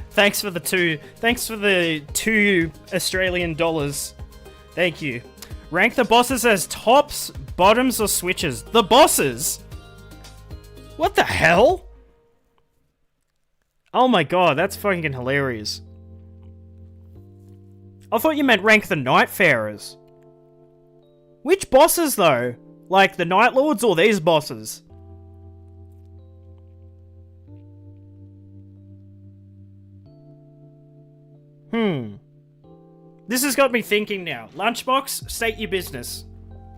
Thanks for the two Australian dollars. Thank you. Rank the bosses as tops, bottoms, or switches. The bosses? What the hell? Oh my god, that's fucking hilarious. I thought you meant rank the Nightfarers. Which bosses, though? Like, the Night Lords or these bosses? This has got me thinking now. Lunchbox, state your business.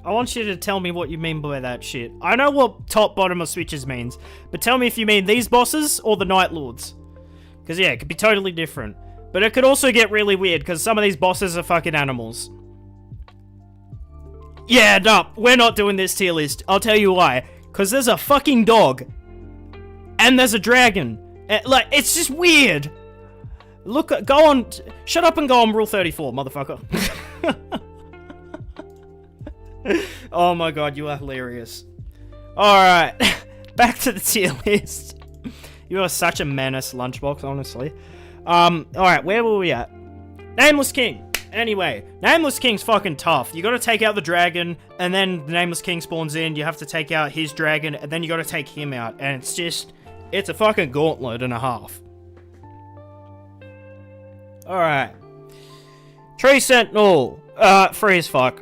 I want you to tell me what you mean by that shit. I know what top, bottom, or switches means, but tell me if you mean these bosses or the Night Lords. Because yeah, it could be totally different. But it could also get really weird, because some of these bosses are fucking animals. Yeah, no, we're not doing this tier list. I'll tell you why. Because there's a fucking dog. And there's a dragon. Like, it's just weird. Look, go on, shut up and go on Rule 34, motherfucker. Oh my god, you are hilarious. Alright, back to the tier list. You are such a menace, Lunchbox, honestly. Alright, where were we at? Nameless King. Anyway, Nameless King's fucking tough. You gotta take out the dragon, and then the Nameless King spawns in, you have to take out his dragon, and then you gotta take him out, and it's a fucking gauntlet and a half. Alright. Tree Sentinel. Free as fuck.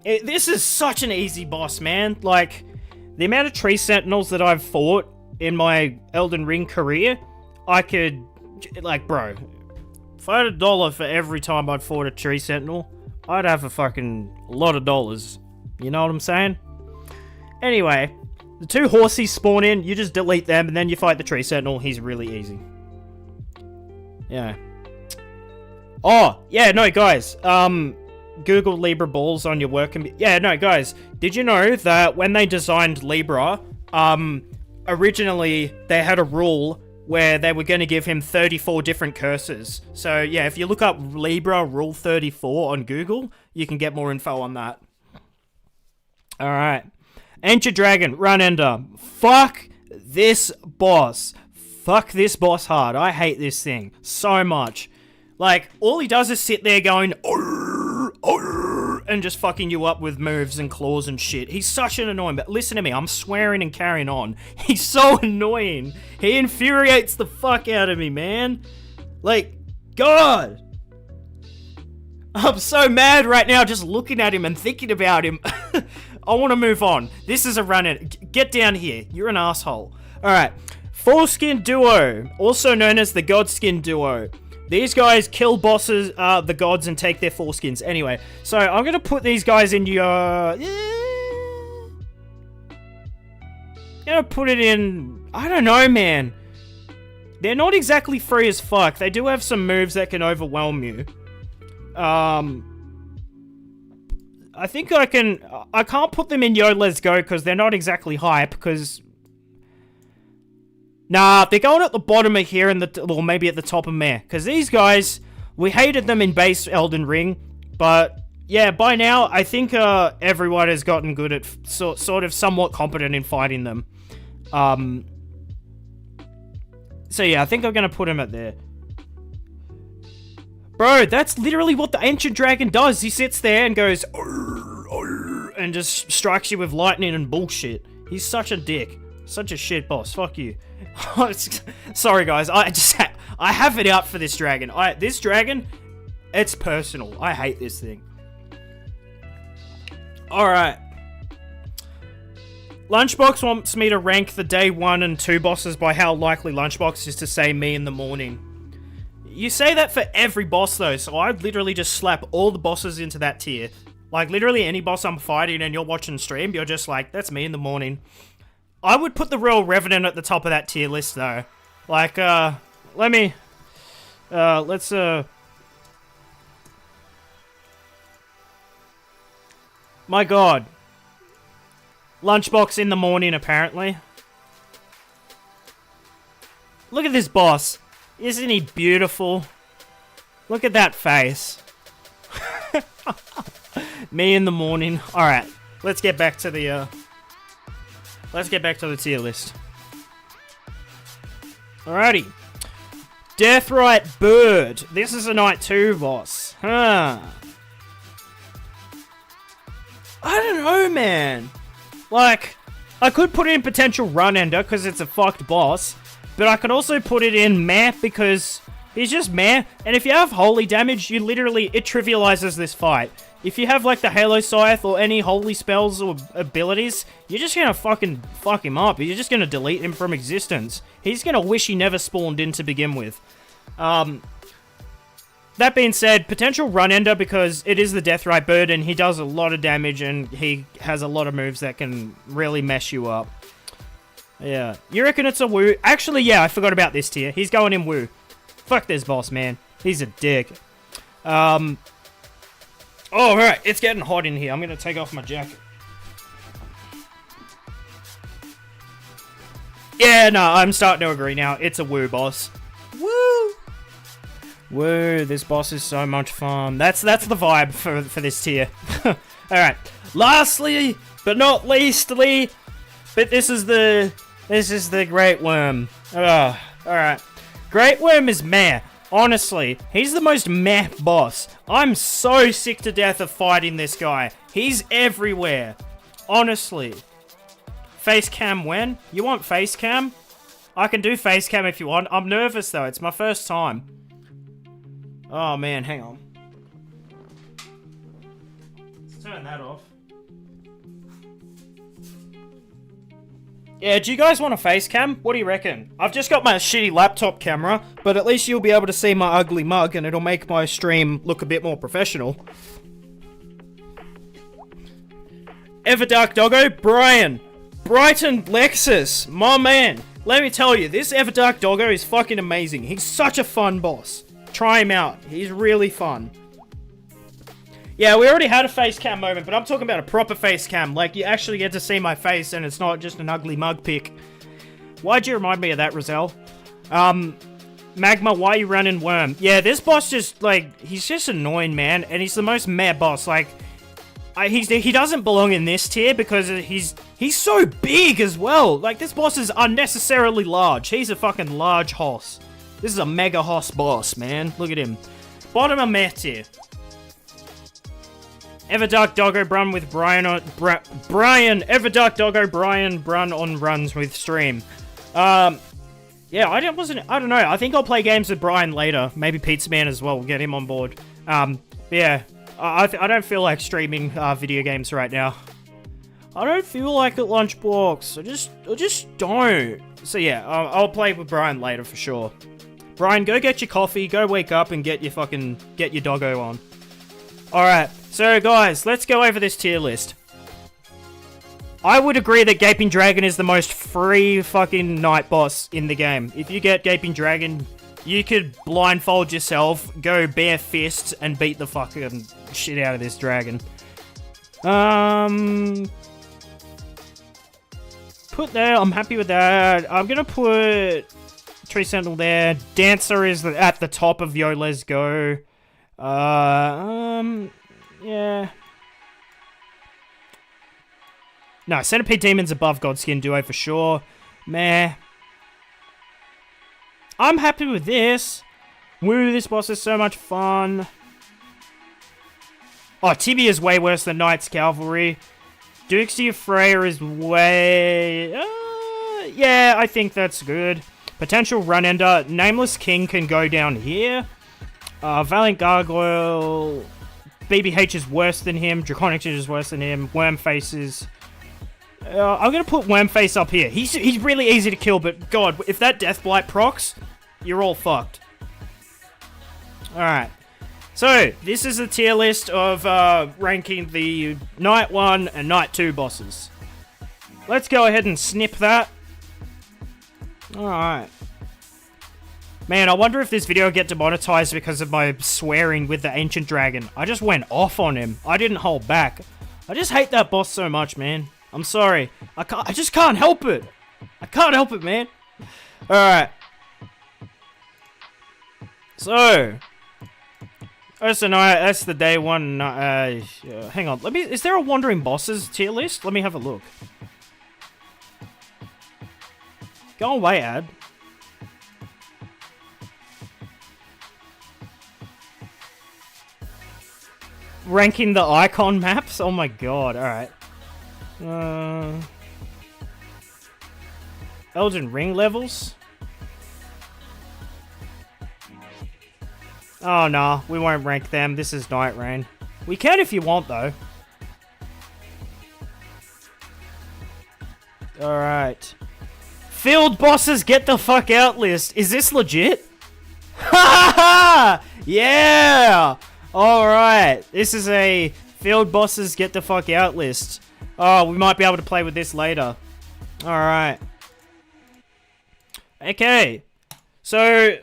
This is such an easy boss, man. Like, the amount of Tree Sentinels that I've fought in my Elden Ring career, I could... Like, bro, if I had $1 for every time I'd fought a Tree Sentinel, I'd have a fucking lot of dollars. You know what I'm saying? Anyway, the 2 horsies spawn in, you just delete them, and then you fight the Tree Sentinel. He's really easy. Yeah. Oh, yeah, no, guys. Google Libra balls on your work. Yeah, no, guys. Did you know that when they designed Libra, originally they had a rule where they were going to give him 34 different curses. So, yeah, if you look up Libra Rule 34 on Google, you can get more info on that. Alright. Ancient Dragon, Run Ender. Fuck this boss. Fuck this boss hard. I hate this thing so much. Like, all he does is sit there going, "Arr, arr," and just fucking you up with moves and claws and shit. He's such an annoying, but listen to me, I'm swearing and carrying on. He's so annoying. He infuriates the fuck out of me, man. Like, God. I'm so mad right now just looking at him and thinking about him. I want to move on. This is a run-in. Get down here. You're an asshole. Alright. Foreskin Duo, also known as the Godskin Duo. These guys kill bosses, the gods, and take their foreskins. Anyway, so I'm gonna put these guys in your... gonna put it in... I don't know, man. They're not exactly free as fuck. They do have some moves that can overwhelm you. I think I can... I can't put them in Yo Let's Go because they're not exactly hype, because... Nah, they're going at the bottom of here, or maybe at the top of Meh. Because these guys, we hated them in base Elden Ring. But, yeah, by now, I think everyone has gotten good at, sort of somewhat competent in fighting them. So, yeah, I think I'm going to put him at there. Bro, that's literally what the Ancient Dragon does. He sits there and goes, "Arr, arr," and just strikes you with lightning and bullshit. He's such a dick. Such a shit boss. Fuck you. Sorry, guys. I have it out for this dragon. This dragon, it's personal. I hate this thing. Alright. Lunchbox wants me to rank the day 1 and 2 bosses by how likely Lunchbox is to say me in the morning. You say that for every boss, though, so I'd literally just slap all the bosses into that tier. Like, literally any boss I'm fighting and you're watching stream, you're just like, that's me in the morning. I would put the Royal Revenant at the top of that tier list, though. Like, let's, my God. Lunchbox in the morning, apparently. Look at this boss. Isn't he beautiful? Look at that face. Me in the morning. Alright, let's get back to the, tier list. Alrighty. Deathrite Bird. This is a Night 2 boss. Huh. I don't know, man. Like, I could put it in potential run ender because it's a fucked boss. But I could also put it in meh because he's just meh. And if you have holy damage, it trivializes this fight. If you have, like, the Halo Scythe or any holy spells or abilities, you're just gonna fucking fuck him up. You're just gonna delete him from existence. He's gonna wish he never spawned in to begin with. That being said, potential run ender because it is the Deathrite Bird and he does a lot of damage and he has a lot of moves that can really mess you up. Yeah. You reckon it's a woo? Actually, yeah, I forgot about this tier. He's going in woo. Fuck this boss, man. He's a dick. Oh, alright. It's getting hot in here. I'm gonna take off my jacket. Yeah, no, I'm starting to agree now. It's a woo boss. Woo! Woo, this boss is so much fun. That's the vibe for this tier. Alright. Lastly, but not leastly, but this is the Great Worm. Alright. Great Worm is meh. Honestly, he's the most meh boss. I'm so sick to death of fighting this guy. He's everywhere. Honestly. Face cam when? You want face cam? I can do face cam if you want. I'm nervous though. It's my first time. Oh man, hang on. Let's turn that off. Yeah, do you guys want a face cam? What do you reckon? I've just got my shitty laptop camera, but at least you'll be able to see my ugly mug and it'll make my stream look a bit more professional. Everdark Doggo, Brian. Brighton Lexus, my man. Let me tell you, this Everdark Doggo is fucking amazing. He's such a fun boss. Try him out. He's really fun. Yeah, we already had a face cam moment, but I'm talking about a proper face cam. Like, you actually get to see my face, and it's not just an ugly mug pic. Why'd you remind me of that, Roselle? Magma, why are you running Worm? Yeah, this boss just, like, he's just annoying, man. And he's the most meh boss. Like, he doesn't belong in this tier because he's so big as well. Like, this boss is unnecessarily large. He's a fucking large hoss. This is a mega hoss boss, man. Look at him. Bottom of meh tier. Everdark Doggo Brun with Brian on... Everdark Doggo Brian Brun on runs with stream. Yeah, I don't know. I think I'll play games with Brian later. Maybe Pizza Man as well. We'll get him on board. Yeah. I don't feel like streaming video games right now. I don't feel like it, Lunchbox. I just don't. So yeah, I'll play with Brian later for sure. Brian, go get your coffee, go wake up and get your doggo on. Alright, so guys, let's go over this tier list. I would agree that Gaping Dragon is the most free fucking night boss in the game. If you get Gaping Dragon, you could blindfold yourself, go bare fists, and beat the fucking shit out of this dragon. Put there, I'm happy with that. I'm gonna put Tree Sentinel there. Dancer is at the top of Yo Let's Go. Yeah. No, Centipede Demon's above Godskin Duo for sure. Meh. I'm happy with this. Woo, this boss is so much fun. Oh, Tibia is way worse than Knight's Cavalry. Dukesy of Freya is way... yeah, I think that's good. Potential Run Ender. Nameless King can go down here. Valiant Gargoyle... BBH is worse than him. Draconic Ninja is worse than him. Wormface is... I'm gonna put Wormface up here. He's really easy to kill, but God, if that Death Blight procs, you're all fucked. Alright. So, this is a tier list of ranking the Night 1 and Night 2 bosses. Let's go ahead and snip that. Alright. Man, I wonder if this video will get demonetized because of my swearing with the Ancient Dragon. I just went off on him. I didn't hold back. I just hate that boss so much, man. I'm sorry. I just can't help it. I can't help it, man. Alright. So. That's the day one. Hang on. Is there a Wandering Bosses tier list? Let me have a look. Go away, ad. Ranking the icon maps? Oh my god, alright. Elden Ring levels? Oh no, we won't rank them. This is Nightreign. We can if you want though. Alright. Field bosses get the fuck out list. Is this legit? Ha ha ha! Yeah! Alright. This is a field bosses get the fuck out list. Oh, we might be able to play with this later. Alright. Okay. So,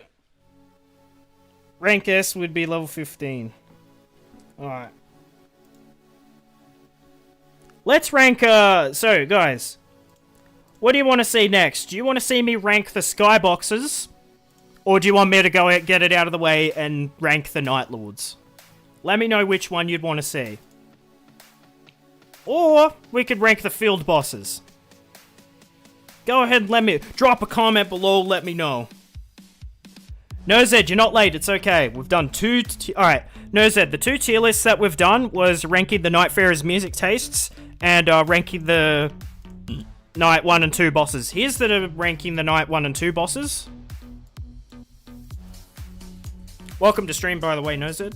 rank S would be level 15. Alright. Let's rank, so, guys. What do you want to see next? Do you want to see me rank the Skyboxes? Or do you want me to go get it out of the way and rank the Night Lords? Let me know which one you'd want to see. Or, we could rank the field bosses. Go ahead and let me... Drop a comment below, let me know. No, Zed, you're not late, it's okay. We've done two... Alright, no, Zed, the two tier lists that we've done was ranking the Nightfarer's music tastes and ranking the Night 1 and 2 bosses. Here's the ranking the Night 1 and 2 bosses. Welcome to stream, by the way, no, Zed.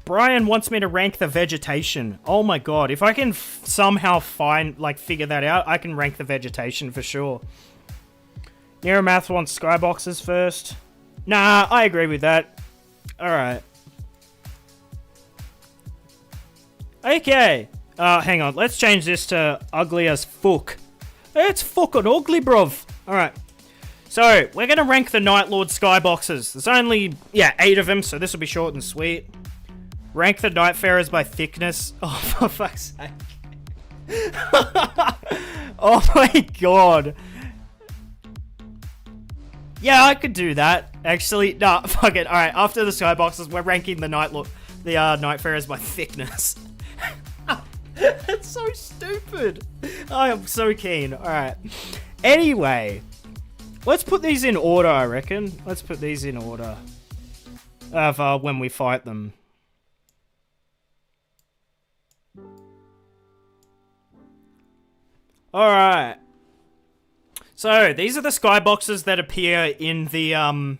Brian wants me to rank the vegetation. Oh my god, if I can somehow figure that out, I can rank the vegetation for sure. Neuromath wants skyboxes first. Nah, I agree with that. Alright. Okay. Hang on. Let's change this to ugly as fuck. It's fucking ugly, bruv. Alright. So, we're gonna rank the Night Lord skyboxes. There's only, 8 of them, so this will be short and sweet. Rank the Nightfarers by thickness. Oh, for fuck's sake. Oh my god. Yeah, I could do that. Actually, nah, fuck it. Alright, after the skyboxes, we're ranking the Nightfarers by thickness. That's so stupid. I am so keen. Alright. Anyway. Let's put these in order, I reckon. Let's put these in order. Of when we fight them. Alright. So, these are the skyboxes that appear in the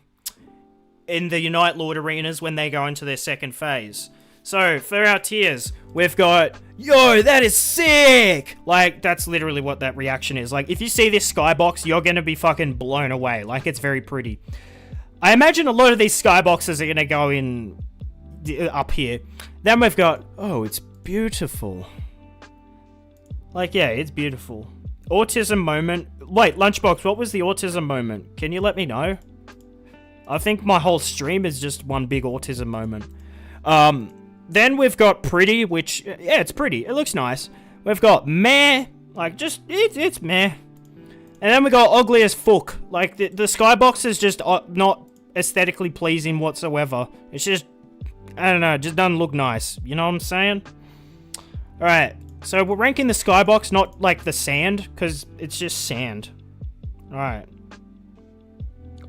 Night Lord arenas when they go into their second phase. So, for our tiers, we've got, yo, that is sick! Like, that's literally what that reaction is. Like, if you see this skybox, you're gonna be fucking blown away. Like, it's very pretty. I imagine a lot of these skyboxes are gonna go in up here. Then we've got, oh, it's beautiful. Like, yeah, it's beautiful. Autism moment. Wait, Lunchbox, what was the autism moment? Can you let me know? I think my whole stream is just one big autism moment. Then we've got pretty, which, yeah, it's pretty. It looks nice. We've got meh, like, just, it's meh. And then we got ugly as fuck. Like, the skybox is just not aesthetically pleasing whatsoever. It's just, I don't know, it just doesn't look nice. You know what I'm saying? Alright, so we're ranking the skybox, not, like, the sand, because it's just sand. Alright.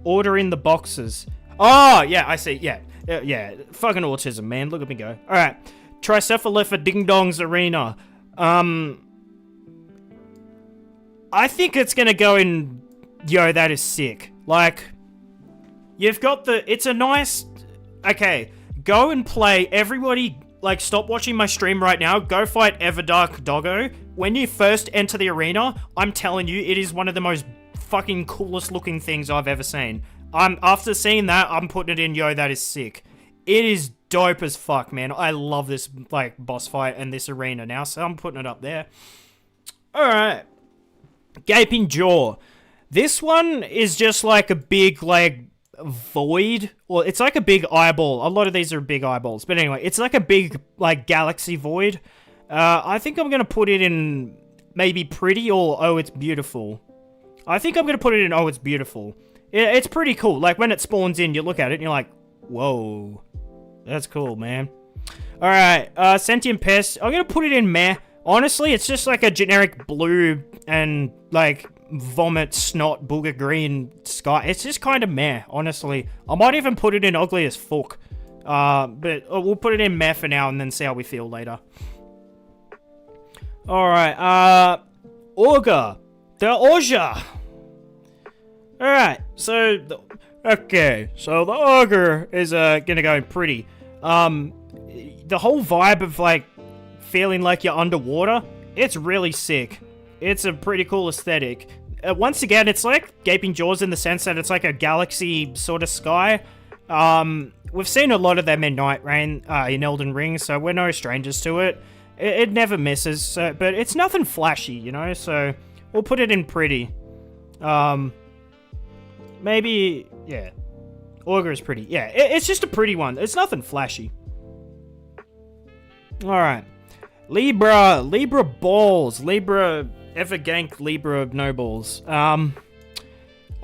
Ordering the boxes. Oh, yeah, I see, yeah. Yeah, fucking autism, man. Look at me go. Alright. Tricephalus for Ding Dong's Arena. I think it's gonna go in... Yo, that is sick. Like, you've got the... It's a nice... Okay, go and play. Everybody, like, stop watching my stream right now. Go fight Everdark Doggo. When you first enter the arena, I'm telling you, it is one of the most fucking coolest looking things I've ever seen. After seeing that, I'm putting it in, yo, that is sick. It is dope as fuck, man. I love this, like, boss fight and this arena now, so I'm putting it up there. Alright. Gaping Jaw. This one is just like a big, like, void. Well, it's like a big eyeball. A lot of these are big eyeballs. But anyway, it's like a big, like, galaxy void. I think I'm gonna put it in maybe pretty or oh, it's beautiful. I think I'm gonna put it in oh, it's beautiful. It's pretty cool. Like, when it spawns in, you look at it and you're like, whoa. That's cool, man. Alright, Sentient Pest. I'm gonna put it in meh. Honestly, it's just like a generic blue and, like, vomit, snot, booger green sky. It's just kind of meh, honestly. I might even put it in ugly as fuck. But we'll put it in meh for now and then see how we feel later. Alright, Augur. The Augur. Alright, so, the Augur is, gonna go in pretty. The whole vibe of, like, feeling like you're underwater, it's really sick. It's a pretty cool aesthetic. Once again, it's like Gaping Jaws in the sense that it's like a galaxy sort of sky. We've seen a lot of them in Nightreign, in Elden Ring, so we're no strangers to it. It never misses, so, but it's nothing flashy, you know, so we'll put it in pretty. Maybe, yeah. Augur is pretty. Yeah, it's just a pretty one. It's nothing flashy. Alright. Libra balls. Evergank Libra no balls. I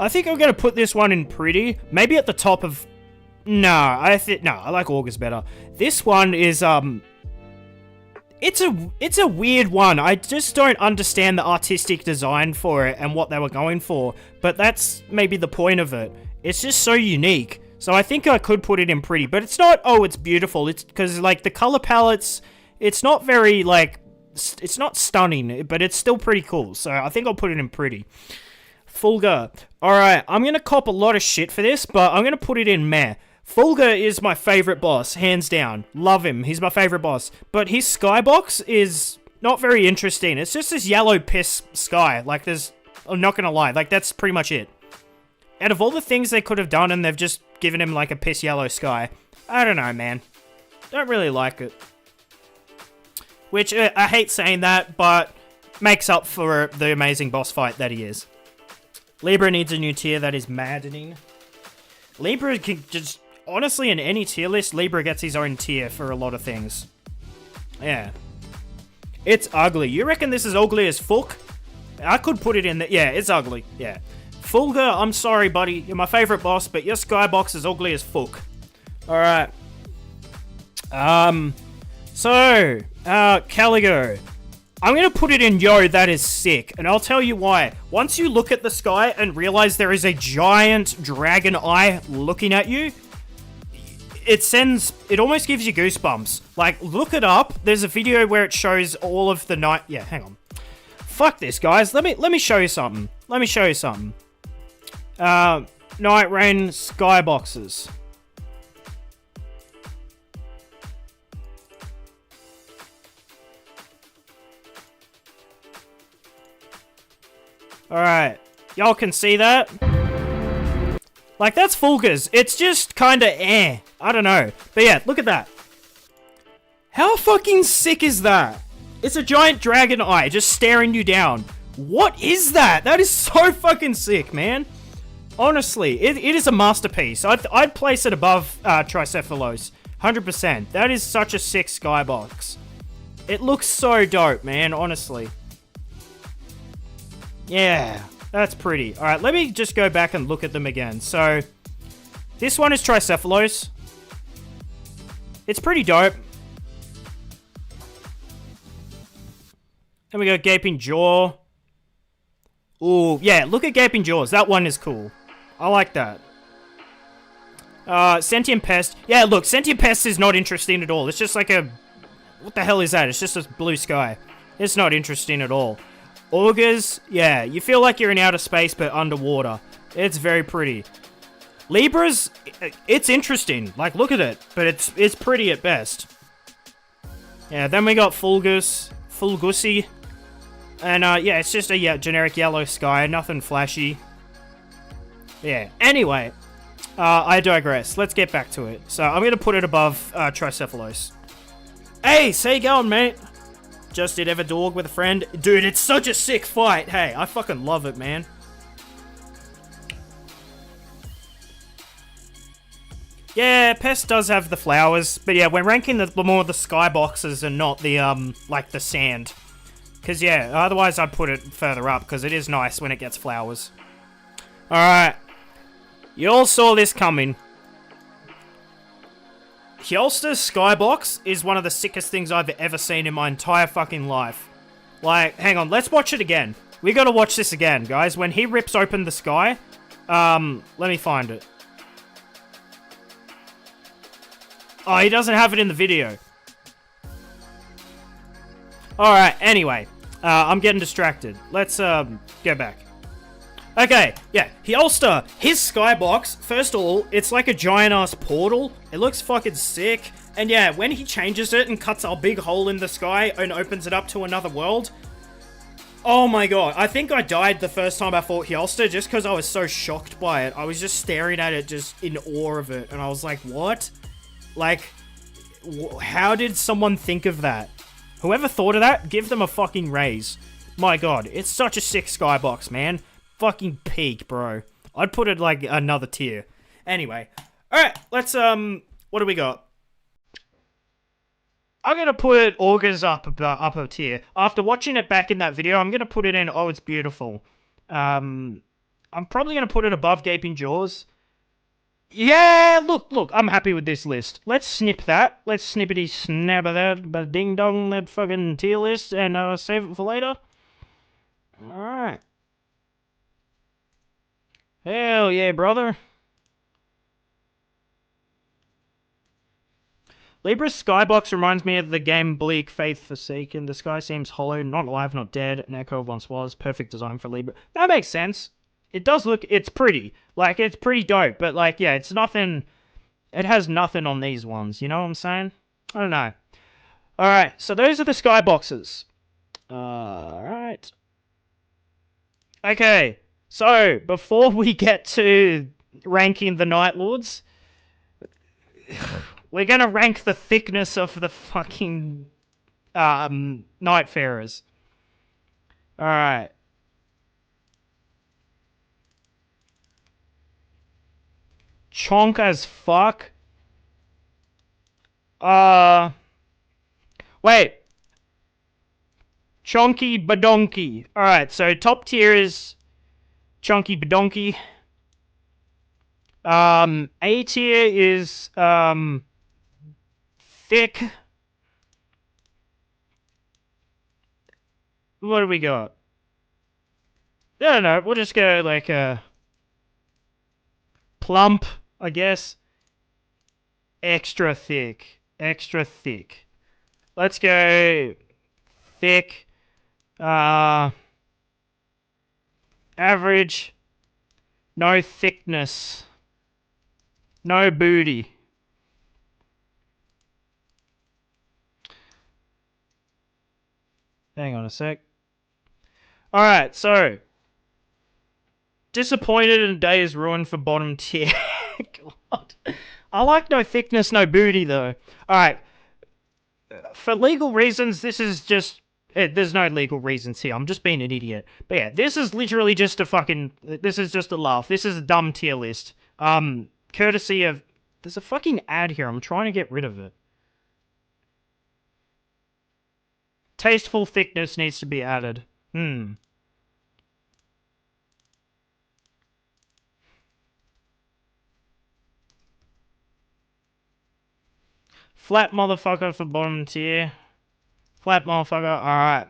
think I'm gonna put this one in pretty. Maybe at the top of... No, I like Augur's better. This one is, It's a weird one. I just don't understand the artistic design for it and what they were going for. But that's maybe the point of it. It's just so unique. So I think I could put it in pretty. But it's not, oh, it's beautiful. It's because, like, the color palettes, it's not very, like, it's not stunning. But it's still pretty cool. So I think I'll put it in pretty. Fulgur. Alright, I'm going to cop a lot of shit for this. But I'm going to put it in meh. Fulgur is my favorite boss, hands down. Love him. He's my favorite boss. But his skybox is not very interesting. It's just this yellow piss sky. Like, there's... I'm not gonna lie. Like, that's pretty much it. Out of all the things they could have done and they've just given him, like, a piss yellow sky. I don't know, man. Don't really like it. Which, I hate saying that, but makes up for the amazing boss fight that he is. Libra needs a new tier, that is maddening. Libra can just... Honestly, in any tier list, Libra gets his own tier for a lot of things. Yeah. It's ugly. You reckon this is ugly as fuck? I could put it in there. Yeah, it's ugly. Yeah. Fulgur, I'm sorry, buddy. You're my favorite boss, but your skybox is ugly as fuck. Alright. Caligo. I'm gonna put it in Yo, that is sick. And I'll tell you why. Once you look at the sky and realize there is a giant dragon eye looking at you, it almost gives you goosebumps. Like, look it up. There's a video where it shows all of the night... Yeah, hang on. Fuck this, guys. Let me show you something. Nightreign skyboxes. Alright. Y'all can see that? Like, that's Fulgur's. It's just kinda I don't know. But yeah, look at that. How fucking sick is that? It's a giant dragon eye just staring you down. What is that? That is so fucking sick, man. Honestly, it is a masterpiece. I'd place it above Tricephalos. 100%. That is such a sick skybox. It looks so dope, man, honestly. Yeah, that's pretty. Alright, let me just go back and look at them again. So, this one is Tricephalos. It's pretty dope. Then we got Gaping Jaw. Ooh, yeah, look at Gaping Jaws. That one is cool. I like that. Sentient Pest. Yeah, look, Sentient Pest is not interesting at all. It's just like a... What the hell is that? It's just a blue sky. It's not interesting at all. Augurs, yeah, you feel like you're in outer space but underwater. It's very pretty. Libras, it's interesting. Like, look at it, but it's pretty at best. Yeah, then we got Fulgussy. And, yeah, it's just a generic yellow sky, nothing flashy. Yeah, anyway, I digress. Let's get back to it. So, I'm gonna put it above Tricephalos. Hey, how you going, mate? Just did Everdorg with a friend. Dude, it's such a sick fight. Hey, I fucking love it, man. Yeah, Pest does have the flowers. But yeah, we're ranking the more the skyboxes and not the, like the sand. Because, yeah, otherwise I'd put it further up. Because it is nice when it gets flowers. Alright. You all saw this coming. Hjolster's skybox is one of the sickest things I've ever seen in my entire fucking life. Like, hang on, let's watch it again. We gotta watch this again, guys. When he rips open the sky, let me find it. Oh, he doesn't have it in the video. Alright, anyway. I'm getting distracted. Let's, go back. Okay, yeah, Hjolster, his skybox, first of all, it's like a giant-ass portal. It looks fucking sick. And yeah, when he changes it and cuts a big hole in the sky and opens it up to another world, oh my god, I think I died the first time I fought Hjolster just because I was so shocked by it. I was just staring at it, just in awe of it, and I was like, what? Like, how did someone think of that? Whoever thought of that, give them a fucking raise. My god, it's such a sick skybox, man. Fucking peak, bro. I'd put it like another tier. Anyway. Alright, let's, what do we got? I'm gonna put Augurs up a tier. After watching it back in that video, I'm gonna put it in, oh, it's beautiful. I'm probably gonna put it above Gaping Jaws. Yeah, look, I'm happy with this list. Let's snip that. Let's snippety snap of that, but ding dong, that fucking tier list, and save it for later. Alright. Hell yeah, brother. Libra's skybox reminds me of the game Bleak Faith Forsaken. The sky seems hollow, not alive, not dead. An echo of once was. Perfect design for Libra. That makes sense. It does look, it's pretty. Like, it's pretty dope, but like, yeah, it's nothing, it has nothing on these ones, you know what I'm saying? I don't know. Alright, so those are the skyboxes. Alright. Okay. So, before we get to ranking the Night Lords, we're gonna rank the thickness of the fucking Nightfarers. Alright. Chonk as fuck. Wait. Chonky Badonky. Alright, so top tier is Chonky Badonky. A tier is, thick. What do we got? I don't know, we'll just go like, plump, I guess. Extra thick. Extra thick. Let's go thick. Average. No thickness. No booty. Hang on a sec. Alright, so. Disappointed and day is ruined for bottom tier. God. I like no thickness, no booty, though. Alright. For legal reasons, this is just... there's no legal reasons here. I'm just being an idiot. But yeah, this is literally just a fucking... This is just a laugh. This is a dumb tier list. Courtesy of... There's a fucking ad here. I'm trying to get rid of it. Tasteful thickness needs to be added. Flat motherfucker for bottom tier. Flat motherfucker, alright.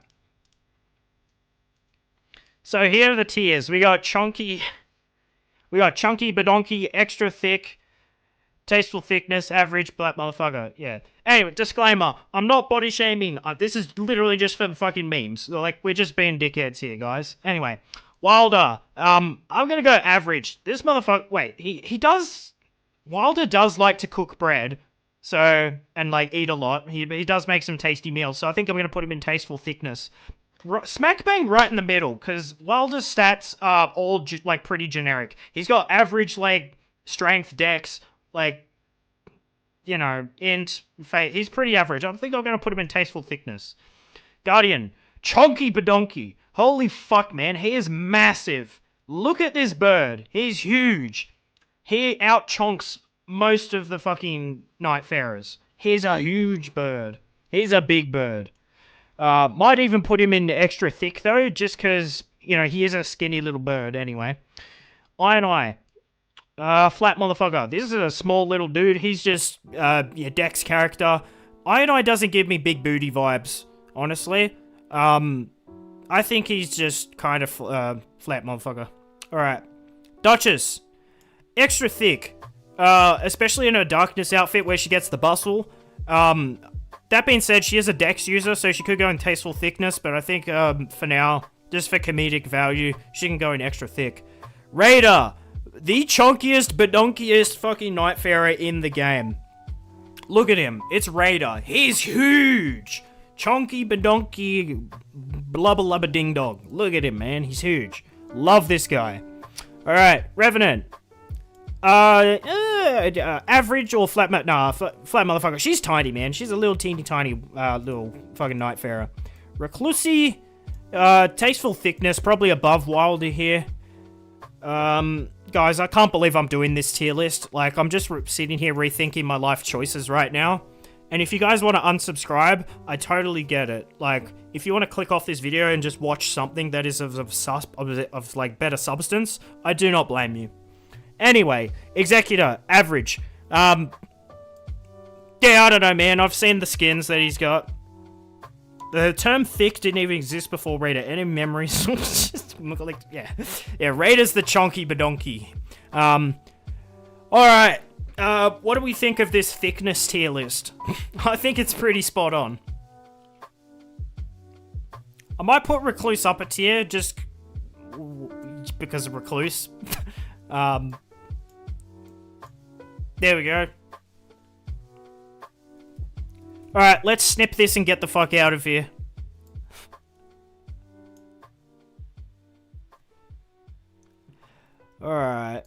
So here are the tiers. We got chunky, badonky, extra thick, tasteful thickness, average, flat motherfucker. Yeah. Anyway, disclaimer. I'm not body shaming. This is literally just for fucking memes. Like, we're just being dickheads here, guys. Anyway. Wilder. I'm gonna go average. This motherfucker... Wait, he does... Wilder does like to cook bread. So, and like eat a lot. He does make some tasty meals. So I think I'm going to put him in tasteful thickness. Smack bang right in the middle. Because Wilder's stats are all like pretty generic. He's got average like strength, dex, like, you know, int, fate. He's pretty average. I think I'm going to put him in tasteful thickness. Guardian. Chonky badonky. Holy fuck, man. He is massive. Look at this bird. He's huge. He out-chonks most of the fucking Nightfarers. He's a huge bird. He's a big bird. Might even put him in extra thick, though, just because, you know, he is a skinny little bird, anyway. Eye. Flat motherfucker. This is a small little dude. He's just, Dex character. Eye doesn't give me big booty vibes, honestly. I think he's just kind of, flat motherfucker. Alright. Duchess. Extra thick. Especially in her darkness outfit where she gets the bustle. That being said, she is a dex user, so she could go in tasteful thickness, but I think, for now, just for comedic value, she can go in extra thick. Raider! The chunkiest, badonkiest fucking Nightfarer in the game. Look at him. It's Raider. He's huge! Chunky, badonky, blubber lubber ding dong. Look at him, man. He's huge. Love this guy. Alright, Revenant. Average or flat flat motherfucker. She's tiny, man. She's a little teeny tiny, little fucking Nightfarer. Reclusi, tasteful thickness, probably above Wilder here. Guys, I can't believe I'm doing this tier list. Like, I'm just sitting here rethinking my life choices right now. And if you guys want to unsubscribe, I totally get it. Like, if you want to click off this video and just watch something that is of like, better substance, I do not blame you. Anyway, Executor, average. Yeah, I don't know, man. I've seen the skins that he's got. The term thick didn't even exist before Raider. Any memories? Like, yeah. Yeah, Raider's the chonky badonky. Alright. What do we think of this thickness tier list? I think it's pretty spot on. I might put Recluse up a tier, just because of Recluse. There we go. Alright, let's snip this and get the fuck out of here. Alright.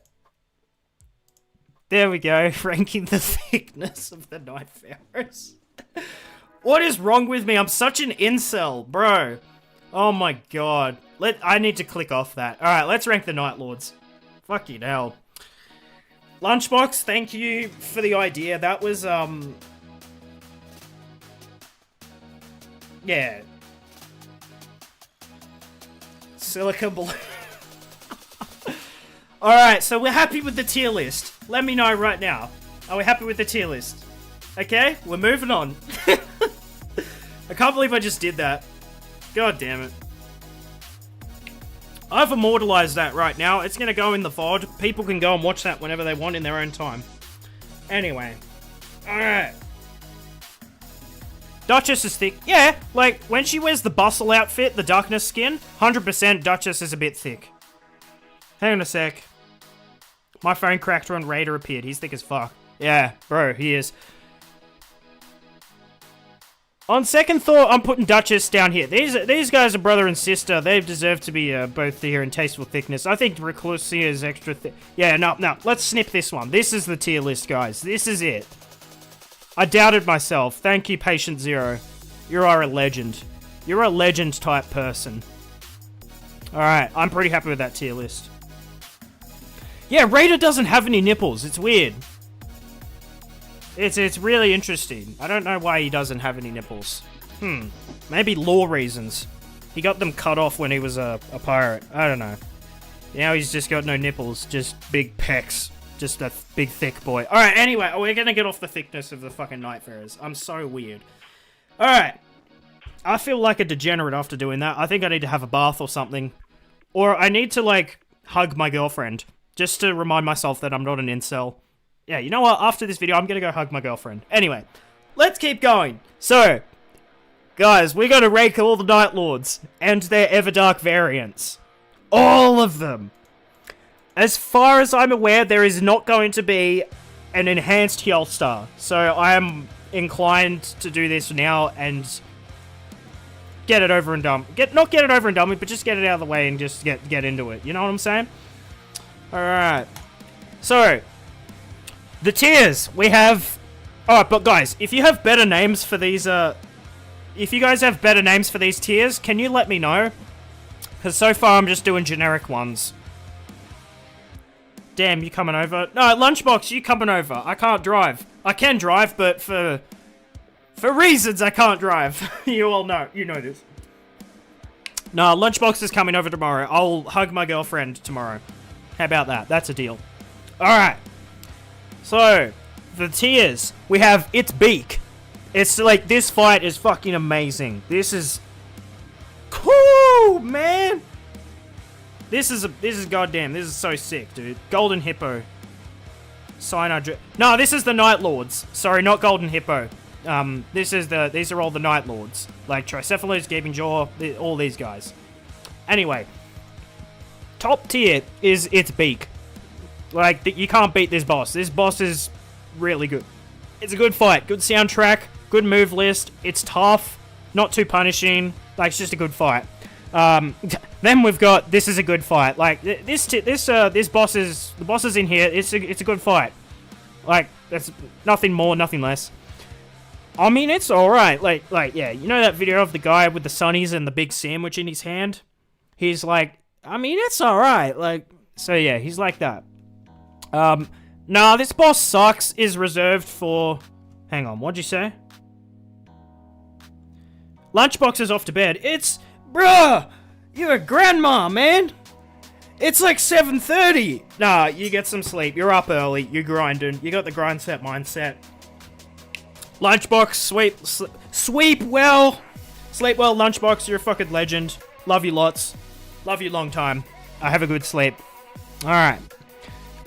There we go, ranking the thickness of the Nightfarers. What is wrong with me? I'm such an incel, bro. Oh my god. I need to click off that. Alright, let's rank the Night Lords. Fucking hell. Lunchbox, thank you for the idea. That was, yeah. Silica Blue. Alright, so we're happy with the tier list. Let me know right now. Are we happy with the tier list? Okay, we're moving on. I can't believe I just did that. God damn it. I've immortalized that right now. It's gonna go in the VOD. People can go and watch that whenever they want in their own time. Anyway. Alright. Duchess is thick. Yeah, like, when she wears the bustle outfit, the darkness skin, 100% Duchess is a bit thick. Hang on a sec. My phone cracked when Raider appeared. He's thick as fuck. Yeah, bro, he is. On second thought, I'm putting Duchess down here. These guys are brother and sister. They deserve to be both here in tasteful thickness. I think Reclusia is extra thick. Yeah, no. Let's snip this one. This is the tier list, guys. This is it. I doubted myself. Thank you, Patient Zero. You are a legend. You're a legend type person. Alright, I'm pretty happy with that tier list. Yeah, Raider doesn't have any nipples. It's weird. It's really interesting. I don't know why he doesn't have any nipples. Maybe law reasons. He got them cut off when he was a pirate. I don't know. Now he's just got no nipples. Just big pecs. Just a big thick boy. Alright, anyway. We're gonna get off the thickness of the fucking Nightfarers. I'm so weird. Alright. I feel like a degenerate after doing that. I think I need to have a bath or something. Or I need to, like, hug my girlfriend. Just to remind myself that I'm not an incel. Yeah, you know what? After this video, I'm gonna go hug my girlfriend. Anyway, let's keep going. So, guys, we gotta rank all the Night Lords and their Everdark variants. All of them. As far as I'm aware, there is not going to be an enhanced Hyolstar. So, I am inclined to do this now and get it over and done. Not get it over and done with, but just get it out of the way and just get into it. You know what I'm saying? Alright. So, the tiers, we have... Alright, but guys, if you have better names for these, if you guys have better names for these tiers, can you let me know? Because so far I'm just doing generic ones. Damn, you coming over? No, Lunchbox, you coming over. I can't drive. I can drive, but for reasons I can't drive. You all know. You know this. No, Lunchbox is coming over tomorrow. I'll hug my girlfriend tomorrow. How about that? That's a deal. Alright. So, the tiers, we have its beak. It's like, this fight is fucking amazing. This is cool, man. This is goddamn, this is so sick, dude. Golden Hippo. Cyanide. No, this is the Night Lords. Sorry, not Golden Hippo. These are all the Night Lords. Like Tricephalus, Gaping Jaw, all these guys. Anyway. Top tier is its beak. Like, you can't beat this boss. This boss is really good. It's a good fight. Good soundtrack. Good move list. It's tough. Not too punishing. Like, it's just a good fight. Then we've got, this is a good fight. Like, this boss is, the boss is in here. It's a good fight. Like, that's nothing more, nothing less. I mean, it's alright. Like, yeah, you know that video of the guy with the sunnies and the big sandwich in his hand? He's like, I mean, it's alright. Like, so yeah, he's like that. Nah, this boss sucks is reserved for... Hang on, what'd you say? Lunchbox is off to bed. It's... Bruh! You're a grandma, man! It's like 7:30! Nah, you get some sleep. You're up early. You're grinding. You got the grind set mindset. Lunchbox, sweep well! Sleep well, Lunchbox. You're a fucking legend. Love you lots. Love you long time. I have a good sleep. Alright.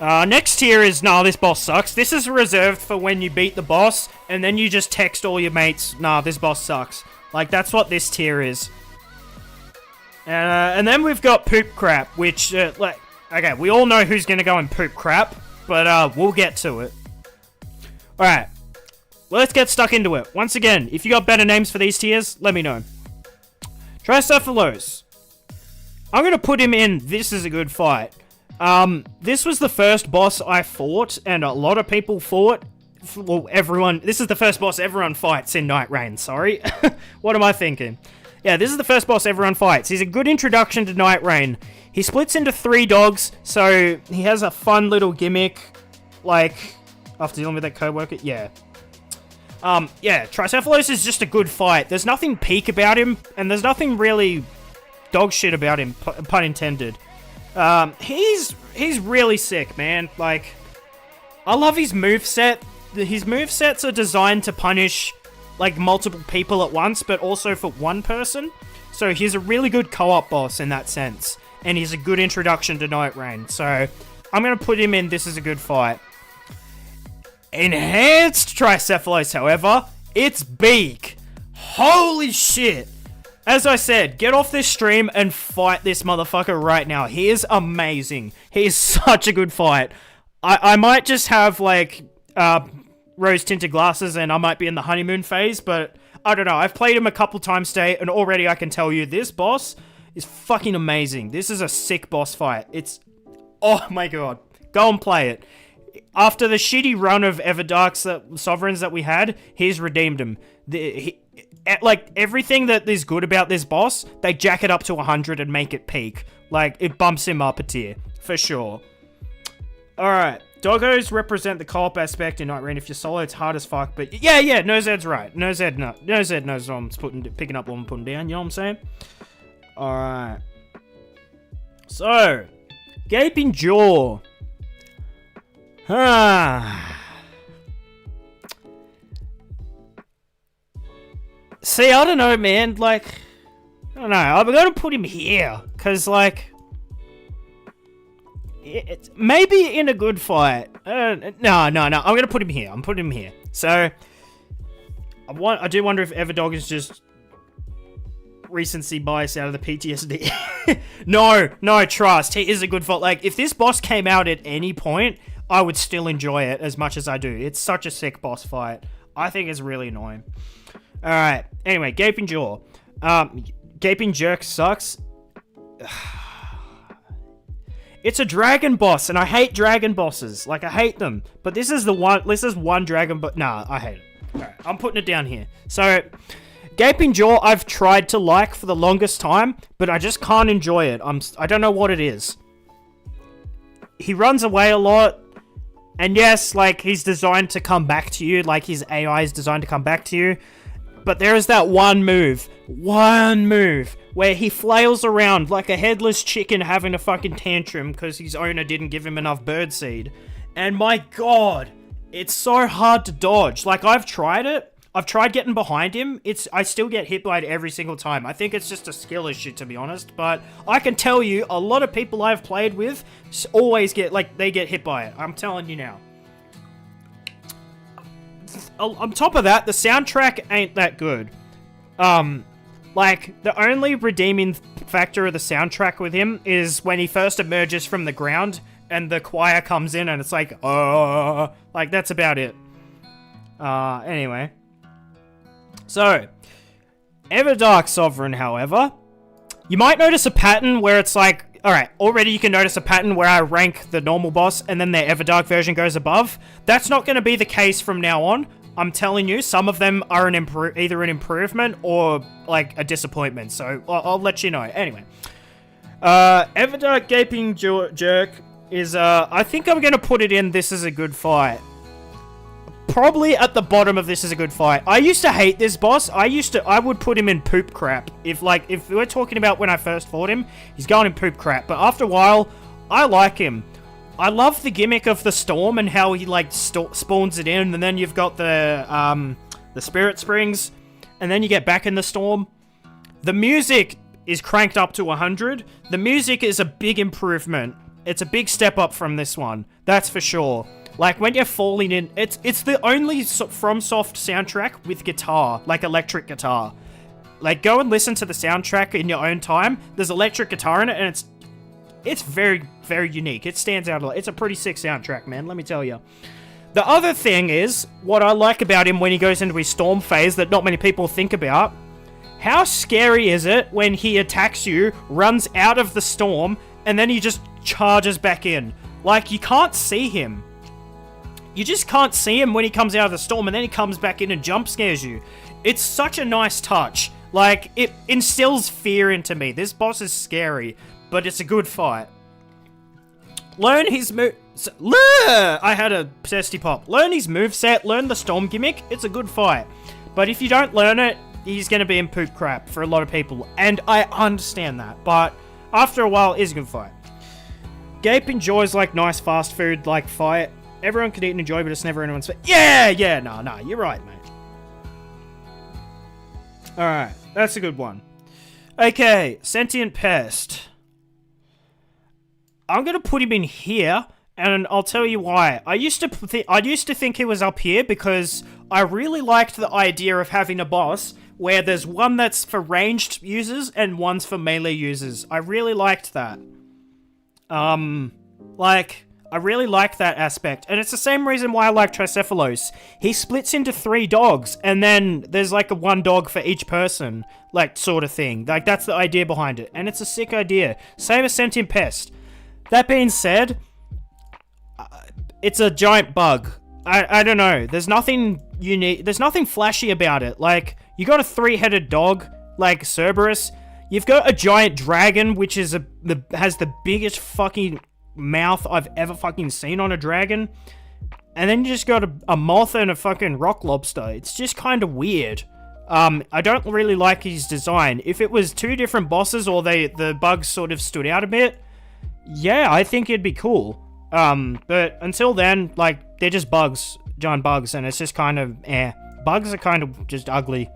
Next tier is, nah, this boss sucks. This is reserved for when you beat the boss, and then you just text all your mates, nah, this boss sucks. Like, that's what this tier is. And then we've got Poop Crap, which, like, okay, we all know who's gonna go in Poop Crap, but, we'll get to it. Alright. Well, let's get stuck into it. Once again, if you got better names for these tiers, let me know. Tricephalus. I'm gonna put him in, this is a good fight. This was the first boss I fought, and a lot of people fought, well, everyone... This is the first boss everyone fights in Nightreign, sorry. What am I thinking? Yeah, this is the first boss everyone fights. He's a good introduction to Nightreign. He splits into 3 dogs, so he has a fun little gimmick, like, after dealing with that co-worker, yeah. Yeah, Tricephalos is just a good fight. There's nothing peak about him, and there's nothing really dog shit about him, pun intended. He's really sick, man. Like, I love his moveset. His movesets are designed to punish, like, multiple people at once, but also for one person. So he's a really good co-op boss in that sense. And he's a good introduction to Nightreign. So I'm going to put him in This Is a Good Fight. Enhanced Tricephalos, however, it's beak. Holy shit. As I said, get off this stream and fight this motherfucker right now. He is amazing. He is such a good fight. I might just have, like, rose-tinted glasses and I might be in the honeymoon phase, but I don't know. I've played him a couple times today, and already I can tell you this boss is fucking amazing. This is a sick boss fight. It's... Oh my god. Go and play it. After the shitty run of Everdark Sovereigns that we had, he's redeemed him. Like, everything that is good about this boss, they jack it up to 100 and make it peak. Like, it bumps him up a tier. For sure. Alright. Doggos represent the co-op aspect in Nightreign. If you're solo, it's hard as fuck, but... Yeah, NoZed's right. NoZed knows what I'm picking up what I'm putting down, you know what I'm saying? Alright. So, Gaping Jaw. See, I don't know, man. Like, I don't know. I'm gonna put him here, because, like... It's maybe in a good fight. No. I'm gonna put him here. I'm putting him here. So, I do wonder if Everdog is just recency bias out of the PTSD. No, trust. He is a good fight. Like, if this boss came out at any point, I would still enjoy it as much as I do. It's such a sick boss fight. I think it's really annoying. Alright. Anyway, Gaping Jaw. Gaping Jerk sucks. It's a dragon boss, and I hate dragon bosses. Like, I hate them. But this is one dragon boss. Nah, I hate it. Alright, I'm putting it down here. So, Gaping Jaw I've tried to like for the longest time, but I just can't enjoy it. I don't know what it is. He runs away a lot. And yes, like, he's designed to come back to you. Like, his AI is designed to come back to you. But there is that one move, where he flails around like a headless chicken having a fucking tantrum because his owner didn't give him enough birdseed. And my god, it's so hard to dodge. Like, I've tried it. I've tried getting behind him. I still get hit by it every single time. I think it's just a skill issue, to be honest. But I can tell you, a lot of people I've played with always get, like, they get hit by it. I'm telling you now. On top of that, the soundtrack ain't that good. Like, the only redeeming factor of the soundtrack with him is when he first emerges from the ground and the choir comes in and it's like, oh, like, that's about it. Anyway. So, Everdark Sovereign, however, you might notice a pattern where it's like, alright, already you can notice a pattern where I rank the normal boss and then their Everdark version goes above. That's not going to be the case from now on. I'm telling you, some of them are either an improvement or, like, a disappointment. So, I'll let you know. Anyway. Everdark Gaping Jerk is, I think I'm going to put it in This Is a Good Fight. Probably at the bottom of This Is a Good Fight. I used to hate this boss. I would put him in poop crap. If we're talking about when I first fought him, he's going in poop crap. But after a while, I like him. I love the gimmick of the storm and how he, like, spawns it in, and then you've got the spirit springs, and then you get back in the storm. The music is cranked up to 100. The music is a big improvement. It's a big step up from this one. That's for sure. Like, when you're falling in... It's the only FromSoft soundtrack with guitar, like electric guitar. Like, go and listen to the soundtrack in your own time. There's electric guitar in it, and it's very, very unique. It stands out a lot. It's a pretty sick soundtrack, man, let me tell you. The other thing is, what I like about him when he goes into his storm phase that not many people think about, how scary is it when he attacks you, runs out of the storm, and then he just charges back in? Like, you can't see him. you just can't see him when he comes out of the storm, and then he comes back in and jump scares you. It's such a nice touch. Like, it instills fear into me. This boss is scary, but it's a good fight. Learn his move. I had a testy pop. Learn his moveset, learn the storm gimmick. It's a good fight. But if you don't learn it, he's going to be in poop crap for a lot of people. And I understand that. But after a while, it's a good fight. Gape enjoys like nice fast food like fight. Everyone can eat and enjoy, but it's never anyone's favorite. Yeah, no, you're right, mate. Alright, that's a good one. Okay, Sentient Pest. I'm gonna put him in here, and I'll tell you why. I used to think he was up here because I really liked the idea of having a boss where there's one that's for ranged users and one's for melee users. I really liked that. I really like that aspect. And it's the same reason why I like Tricephalos. He splits into 3 dogs, and then there's like a 1 dog for each person, like, sort of thing. Like, that's the idea behind it. And it's a sick idea. Same as Sentient Pest. That being said, it's a giant bug. I don't know. There's nothing unique. There's nothing flashy about it. Like, you got a 3-headed dog, like Cerberus. You've got a giant dragon, which is has the biggest fucking mouth I've ever fucking seen on a dragon. And then you just got a moth and a fucking rock lobster. It's just kind of weird. I don't really like his design. If it was 2 different bosses or the bugs sort of stood out a bit, yeah, I think it'd be cool. But until then, like, they're just bugs, giant bugs, and it's just kind of, Bugs are kind of just ugly.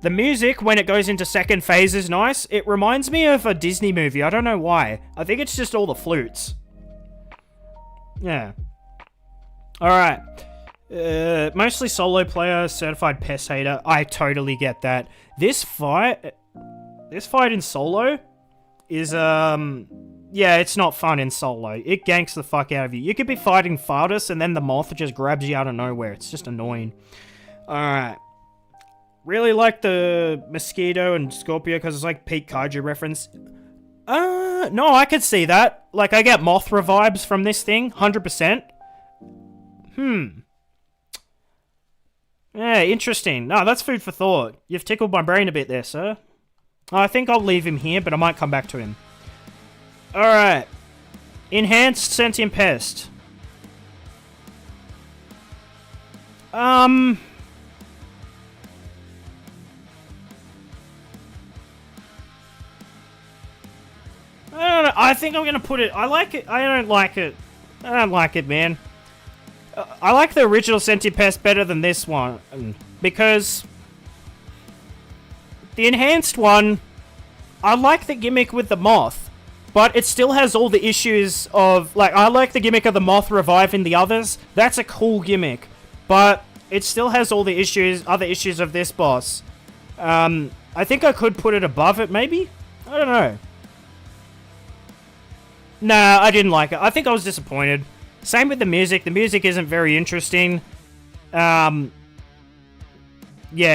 The music, when it goes into second phase, is nice. It reminds me of a Disney movie. I don't know why. I think it's just all the flutes. Yeah. Alright. Mostly solo player, certified pest hater. I totally get that. This fight in solo is, yeah, it's not fun in solo. It ganks the fuck out of you. You could be fighting Fartus and then the moth just grabs you out of nowhere. It's just annoying. Alright. Really like the Mosquito and Scorpio because it's like peak kaiju reference. No, I could see that. Like, I get Mothra vibes from this thing, 100%. Yeah, interesting. No, that's food for thought. You've tickled my brain a bit there, sir. I think I'll leave him here, but I might come back to him. Alright. Enhanced Sentient Pest. I don't know. I think I'm gonna put it. I like it. I don't like it. I don't like it, man. I like the original Sentient Pest better than this one because the enhanced one, I like the gimmick with the moth, but it still has all the issues of, like, I like the gimmick of the moth reviving the others. That's a cool gimmick, but it still has all the issues, other issues of this boss. I think I could put it above it, maybe? I don't know. Nah, I didn't like it. I think I was disappointed. Same with the music. The music isn't very interesting. Yeah,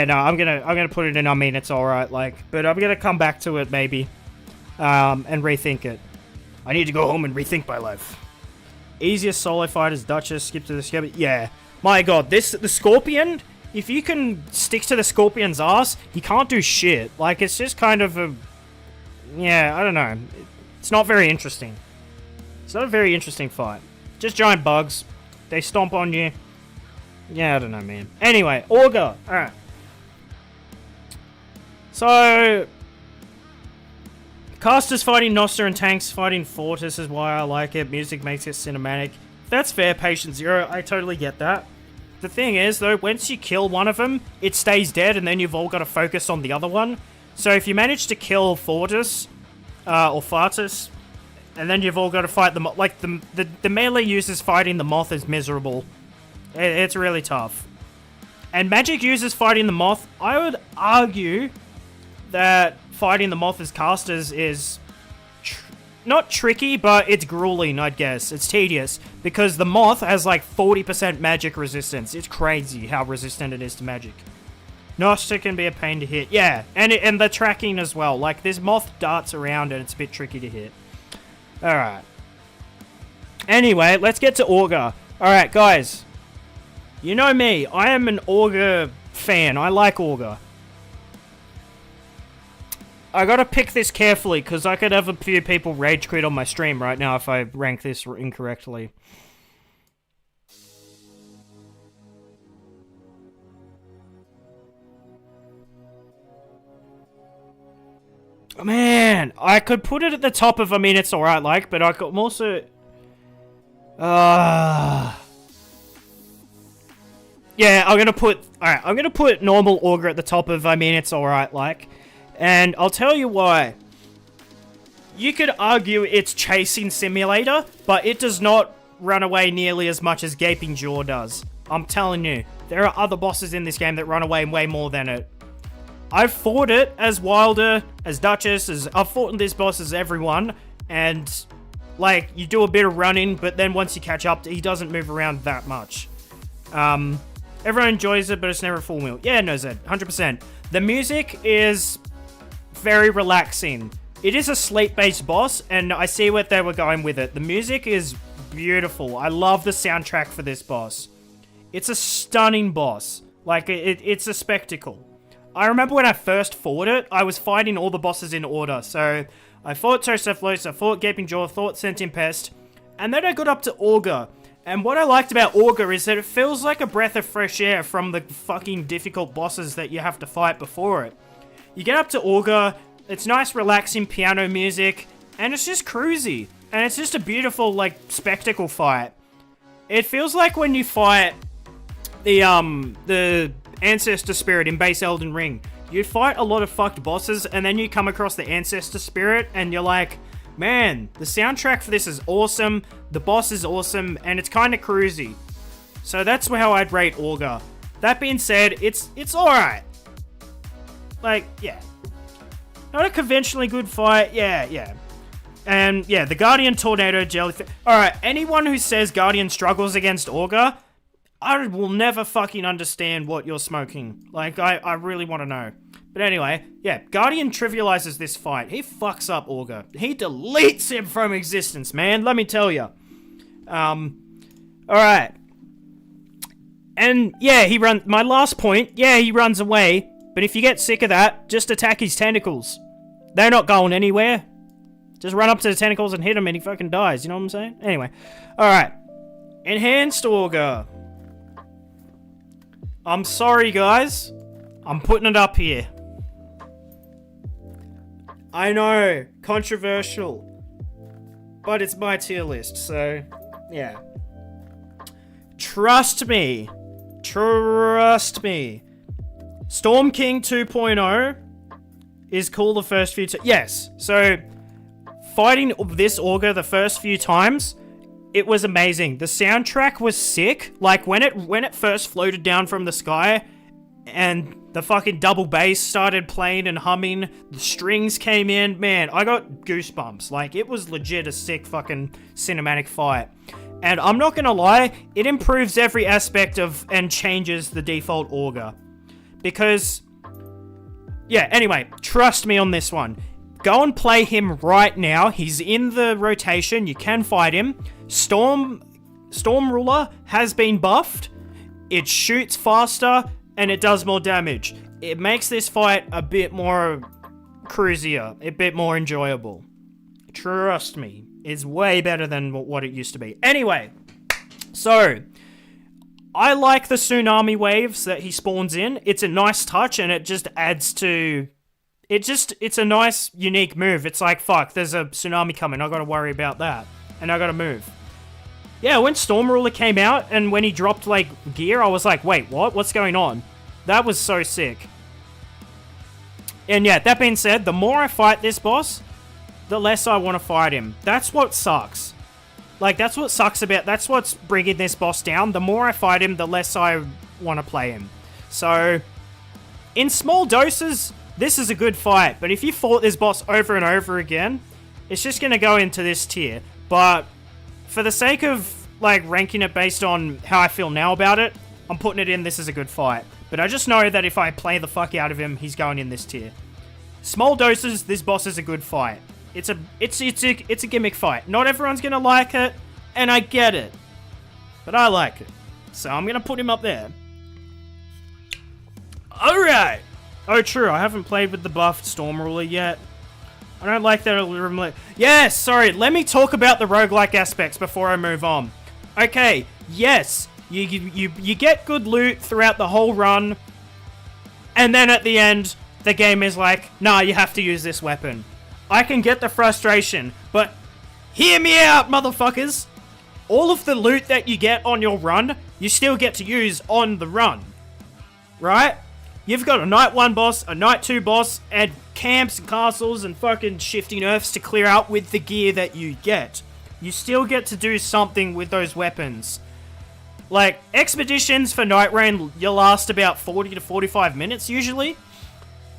no, I'm gonna put it in. I mean, it's alright, like, but I'm gonna come back to it maybe, and rethink it. I need to go home and rethink my life. Easiest solo fight is Duchess. Skip to the Scabbard. Yeah, my god, the Scorpion. If you can stick to the Scorpion's ass, he can't do shit. Like, it's just kind of a, yeah, I don't know. It's not very interesting. It's not a very interesting fight. Just giant bugs. They stomp on you. Yeah, I don't know, man. Anyway, Augur. Alright. So, casters fighting Noster and tanks fighting Fortis is why I like it. Music makes it cinematic. That's fair, Patient Zero. I totally get that. The thing is, though, once you kill one of them, it stays dead, and then you've all got to focus on the other one. So if you manage to kill Fortis, or Fartus, and then you've all got to fight the moth. Like, the melee users fighting the moth is miserable. It's really tough. And magic users fighting the moth, I would argue that fighting the moth as casters is not tricky, but it's grueling, I'd guess. It's tedious, because the moth has like 40% magic resistance. It's crazy how resistant it is to magic. Noster can be a pain to hit. Yeah, and the tracking as well. Like, this moth darts around and it's a bit tricky to hit. Alright. Anyway, let's get to Augur. Alright, guys. You know me. I am an Augur fan. I like Augur. I gotta pick this carefully, because I could have a few people rage quit on my stream right now if I rank this incorrectly. Man, I could put it at the top of, I mean, it's alright, like, but I could also... Yeah, I'm gonna put... Alright, I'm gonna put normal Augur at the top of, I mean, it's alright, like. And I'll tell you why. You could argue it's Chasing Simulator, but it does not run away nearly as much as Gaping Jaw does. I'm telling you, there are other bosses in this game that run away way more than it. I've fought it as Wilder, as Duchess, I've fought this boss as everyone, and, like, you do a bit of running, but then once you catch up, he doesn't move around that much. Everyone enjoys it, but it's never a full meal. Yeah, no, Zed, 100%. The music is very relaxing. It is a sleep-based boss, and I see what they were going with it. The music is beautiful. I love the soundtrack for this boss. It's a stunning boss. Like, it's a spectacle. I remember when I first fought it, I was fighting all the bosses in order. So, I fought Tocephalus, I fought Gaping Jaw, fought Sentient Pest, and then I got up to Augur. And what I liked about Augur is that it feels like a breath of fresh air from the fucking difficult bosses that you have to fight before it. You get up to Augur, it's nice relaxing piano music, and it's just cruisy. And it's just a beautiful, like, spectacle fight. It feels like when you fight the Ancestor Spirit in base Elden Ring. You fight a lot of fucked bosses, and then you come across the Ancestor Spirit, and you're like, man, the soundtrack for this is awesome, the boss is awesome, and it's kind of cruisy. So that's how I'd rate Augur. That being said, it's alright. Like, yeah. Not a conventionally good fight, yeah. And, yeah, the Guardian Tornado Jellyfish. Alright, anyone who says Guardian struggles against Augur, I will never fucking understand what you're smoking. Like, I really want to know. But anyway, yeah, Guardian trivializes this fight. He fucks up Augur. He deletes him from existence, man. Let me tell you. Alright. And, yeah, my last point, yeah, he runs away. But if you get sick of that, just attack his tentacles. They're not going anywhere. Just run up to the tentacles and hit him and he fucking dies. You know what I'm saying? Anyway. Alright. Enhanced Augur. I'm sorry, guys. I'm putting it up here. I know, controversial. But it's my tier list, so, yeah. Trust me. Storm King 2.0 is cool the first few times. Yes, so, fighting this Augur the first few times, it was amazing. The soundtrack was sick. Like, when it first floated down from the sky, and the fucking double bass started playing and humming, the strings came in, man, I got goosebumps. Like, it was legit a sick fucking cinematic fight. And I'm not gonna lie, it improves every aspect of, and changes the default Augur. Because, yeah, anyway, trust me on this one. Go and play him right now. He's in the rotation. You can fight him. Storm Ruler has been buffed. It shoots faster, and it does more damage. It makes this fight a bit more cruisier, a bit more enjoyable. Trust me, it's way better than what it used to be. Anyway, so, I like the tsunami waves that he spawns in. It's a nice touch, and it just adds to... It's a nice, unique move. It's like, fuck, there's a tsunami coming, I gotta worry about that. And I gotta move. Yeah, when Storm Ruler came out, and when he dropped, like, gear, I was like, wait, what? What's going on? That was so sick. And yeah, that being said, the more I fight this boss, the less I want to fight him. That's what sucks. Like, that's what sucks about... That's what's bringing this boss down. The more I fight him, the less I want to play him. So, in small doses, this is a good fight. But if you fought this boss over and over again, it's just going to go into this tier. But for the sake of, like, ranking it based on how I feel now about it, I'm putting it in this is a good fight. But I just know that if I play the fuck out of him, he's going in this tier. Small doses, this boss is a good fight. It's a gimmick fight. Not everyone's gonna like it, and I get it. but I like it. So I'm gonna put him up there. Alright! Oh, true, I haven't played with the buffed Storm Ruler yet. I don't like that. Yes, sorry, let me talk about the roguelike aspects before I move on. Okay, yes, you get good loot throughout the whole run, and then at the end, the game is like, nah, you have to use this weapon. I can get the frustration, but hear me out, motherfuckers! All of the loot that you get on your run, you still get to use on the run. Right? You've got a Night 1 boss, a Night 2 boss, and camps and castles and fucking shifting earths to clear out with the gear that you get. You still get to do something with those weapons. Like, expeditions for Nightreign, you last about 40 to 45 minutes usually.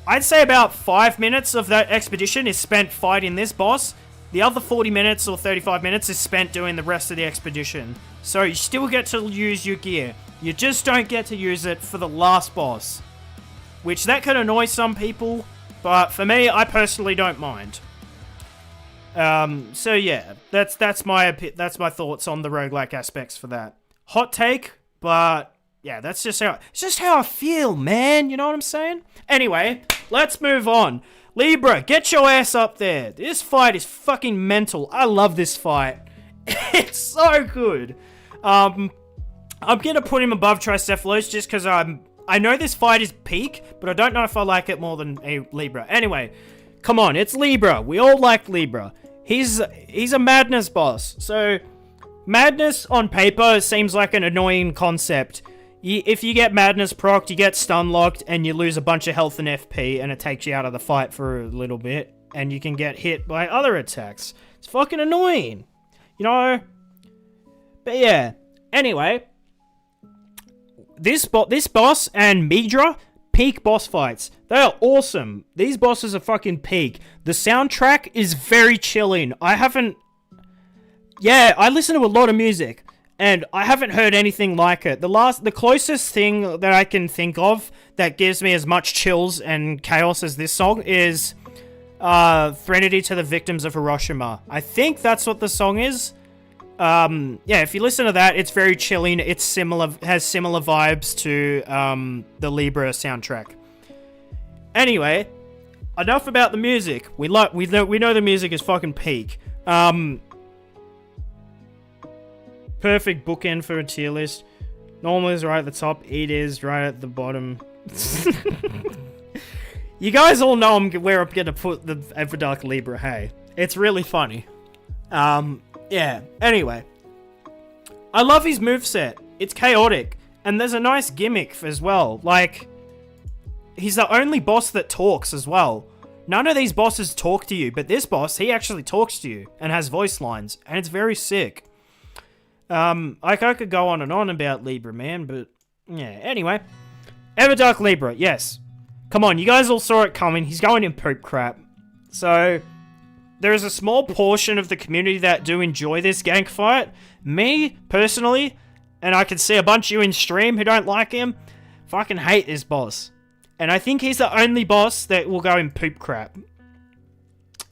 I'd say about 5 minutes of that expedition is spent fighting this boss. The other 40 minutes or 35 minutes is spent doing the rest of the expedition. So you still get to use your gear. You just don't get to use it for the last boss. Which that could annoy some people, but for me, I personally don't mind. So yeah, that's my thoughts on the roguelike aspects for that. Hot take, but yeah, it's just how I feel, man. You know what I'm saying? Anyway, let's move on. Libra, get your ass up there. This fight is fucking mental. I love this fight. It's so good. I'm gonna put him above Tricephalos just because I know this fight is peak, but I don't know if I like it more than a Libra. Anyway, come on, it's Libra. We all like Libra. He's a Madness boss. So, Madness on paper seems like an annoying concept. If you get Madness procced, you get stun locked, and you lose a bunch of health and FP, and it takes you out of the fight for a little bit, and you can get hit by other attacks. It's fucking annoying. You know? But yeah. Anyway. This boss and Midra, peak boss fights. They are awesome. These bosses are fucking peak. The soundtrack is very chilling. I listen to a lot of music, and I haven't heard anything like it. The closest thing that I can think of that gives me as much chills and chaos as this song is Threnody to the Victims of Hiroshima. I think that's what the song is. Yeah, if you listen to that, it's very chilling. It's has similar vibes to the Libra soundtrack. Anyway, enough about the music. We know the music is fucking peak. Perfect bookend for a tier list. Normal is right at the top. It is right at the bottom. You guys all know where I'm gonna put the Everdark Libra. Hey, it's really funny. Yeah, anyway. I love his moveset. It's chaotic. And there's a nice gimmick as well. Like, he's the only boss that talks as well. None of these bosses talk to you, but this boss, he actually talks to you and has voice lines. And it's very sick. I could go on and on about Libra, man, but yeah, anyway. Everdark Libra, yes. Come on, you guys all saw it coming. He's going in poop crap. So, there is a small portion of the community that do enjoy this gank fight. Me, personally, and I can see a bunch of you in stream who don't like him, fucking hate this boss. And I think he's the only boss that will go in poop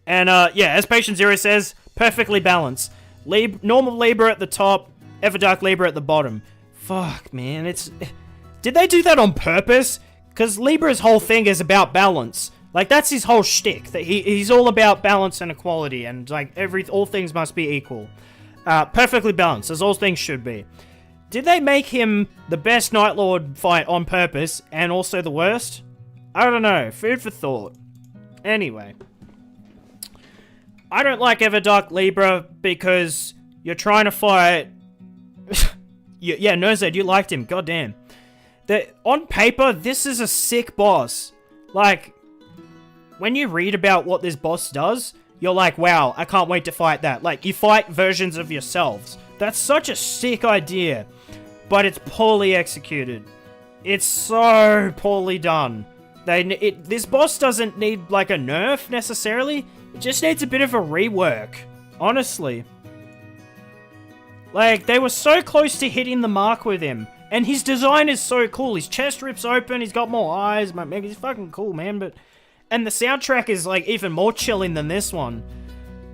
And, yeah, as Patient Zero says, perfectly balanced. Normal Libra at the top, Everdark Libra at the bottom. Fuck, man, did they do that on purpose? Because Libra's whole thing is about balance. Like, that's his whole shtick. That he's all about balance and equality, and, like, all things must be equal. Perfectly balanced, as all things should be. Did they make him the best Night Lord fight on purpose, and also the worst? I don't know. Food for thought. Anyway. I don't like Everdark Libra because you're trying to fight... yeah, Nozed, you liked him. Goddamn. On paper, this is a sick boss. Like... When you read about what this boss does, you're like, wow, I can't wait to fight that. Like, you fight versions of yourselves. That's such a sick idea. But it's poorly executed. It's so poorly done. This boss doesn't need, like, a nerf, necessarily. It just needs a bit of a rework. Honestly. Like, they were so close to hitting the mark with him. And his design is so cool. His chest rips open, he's got more eyes. He's fucking cool, man, but... And the soundtrack is, like, even more chilling than this one.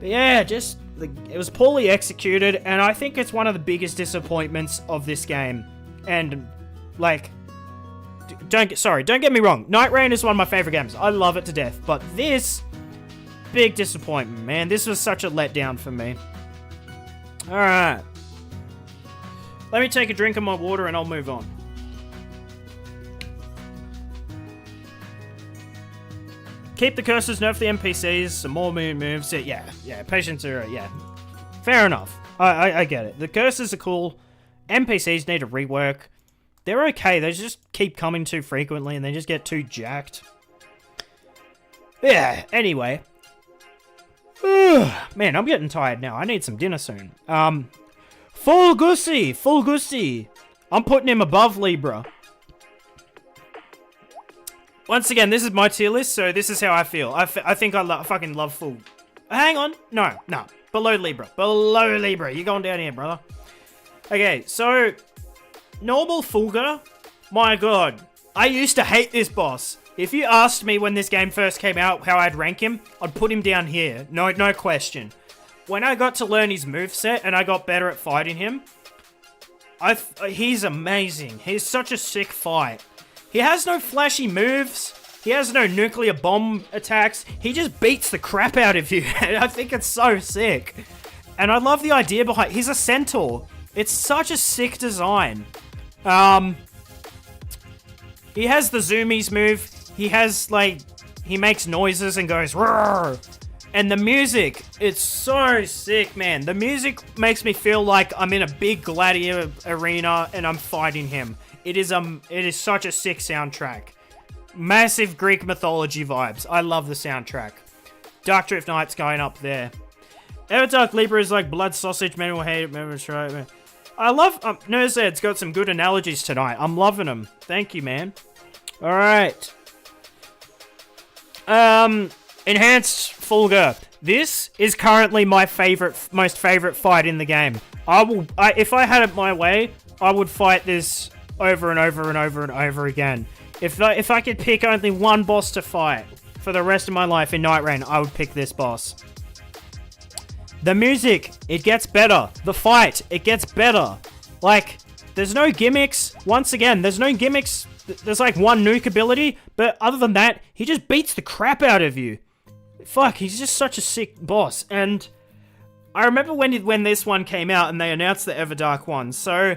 But yeah, just... it was poorly executed, and I think it's one of the biggest disappointments of this game. And, like, don't get me wrong. Nightreign is one of my favorite games. I love it to death. But this, big disappointment, man. This was such a letdown for me. Alright. Let me take a drink of my water and I'll move on. Keep the curses, nerf the NPCs, some more moves. Yeah, patience are, yeah. Fair enough. I get it. The curses are cool. NPCs need a rework. They're okay, they just keep coming too frequently and they just get too jacked. Yeah, anyway. Man, I'm getting tired now. I need some dinner soon. Full Gussie. I'm putting him above Libra. Once again, this is my tier list, so this is how I feel. I think I fucking love Full. Hang on. No. Below Libra. You're going down here, brother. Okay, so... Normal Fulgur? My god. I used to hate this boss. If you asked me when this game first came out how I'd rank him, I'd put him down here. No question. When I got to learn his moveset and I got better at fighting him, he's amazing. He's such a sick fight. He has no flashy moves. He has no nuclear bomb attacks. He just beats the crap out of you. I think it's so sick. And I love the idea behind... He's a centaur. It's such a sick design. He has the zoomies move. He has, like... He makes noises and goes... Roar! And the music, it's so sick, man. The music makes me feel like I'm in a big gladiator arena and I'm fighting him. It is such a sick soundtrack. Massive Greek mythology vibes. I love the soundtrack. Dark Drift Knight's going up there. Everdark Libra is like blood sausage, men will hate it, men will try it. I love... Nerzed's got some good analogies tonight. I'm loving them. Thank you, man. Alright. Enhanced Fulgur. This is currently my most favorite fight in the game. If I had it my way, I would fight this over and over and over and over again. If I could pick only one boss to fight for the rest of my life in Nightreign, I would pick this boss. The music, it gets better. The fight, it gets better. Like, there's no gimmicks. Once again, there's no gimmicks. There's like one nuke ability, but other than that, he just beats the crap out of you. Fuck, he's just such a sick boss. And I remember when this one came out and they announced the Everdark one. So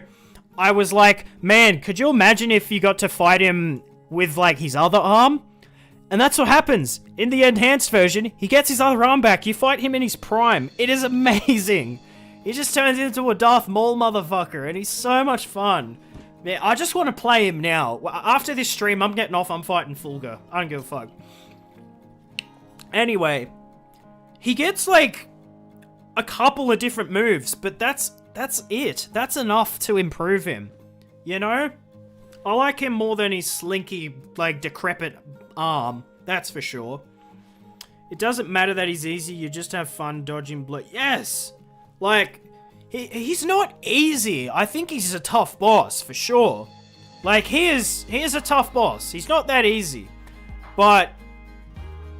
I was like, man, could you imagine if you got to fight him with like his other arm? And that's what happens. In the enhanced version, he gets his other arm back. You fight him in his prime. It is amazing. He just turns into a Darth Maul motherfucker, and he's so much fun. Man, I just want to play him now. After this stream, I'm getting off. I'm fighting Fulgur. I don't give a fuck. Anyway, he gets like a couple of different moves, but that's it. That's enough to improve him. You know? I like him more than his slinky, like, decrepit arm. That's for sure. It doesn't matter that he's easy. You just have fun dodging blood. Yes! Like, he's not easy. I think he's a tough boss, for sure. Like, he is a tough boss. He's not that easy. But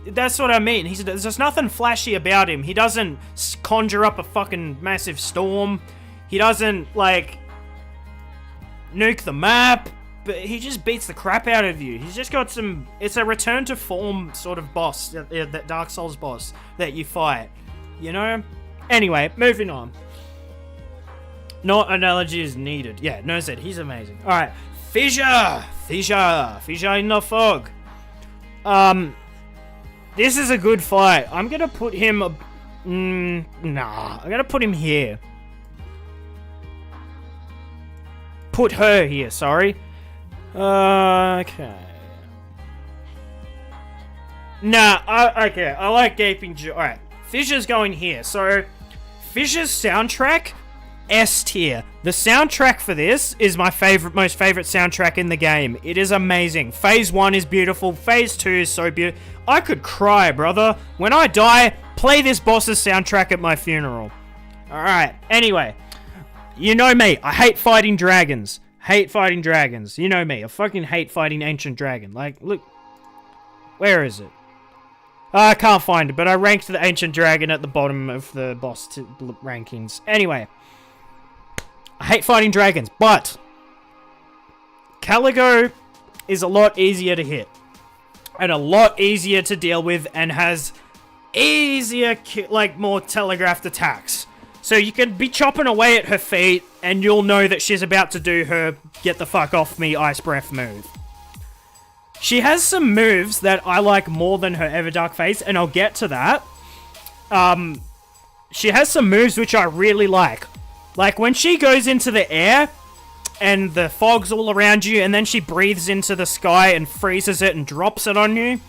that's what I mean. There's nothing flashy about him. He doesn't conjure up a fucking massive storm. He doesn't, like, nuke the map. But he just beats the crap out of you. He's just got some... It's a return to form sort of boss. That Dark Souls boss that you fight. You know? Anyway, moving on. No analogy is needed. Yeah, Nerzed, he's amazing. Alright. Fissure in the fog. This is a good fight. I'm gonna put him... I'm gonna put him here. Put her here, sorry. Okay. Okay. I like Gaping Jaw. Alright. Fissure's going here. So, Fissure's soundtrack, S tier. The soundtrack for this is my most favorite soundtrack in the game. It is amazing. Phase 1 is beautiful. Phase 2 is so beautiful. I could cry, brother. When I die, play this boss's soundtrack at my funeral. Alright. Anyway. You know me. I hate fighting dragons. You know me. I fucking hate fighting ancient dragon. Like, look. Where is it? I can't find it, but I ranked the Ancient Dragon at the bottom of the boss rankings. Anyway, I hate fighting dragons, but Caligo is a lot easier to hit and a lot easier to deal with and has easier, like, more telegraphed attacks. So you can be chopping away at her feet and you'll know that she's about to do her get the fuck off me ice breath move. She has some moves that I like more than her Everdark phase, and I'll get to that. She has some moves which I really like. Like when she goes into the air and the fog's all around you and then she breathes into the sky and freezes it and drops it on you.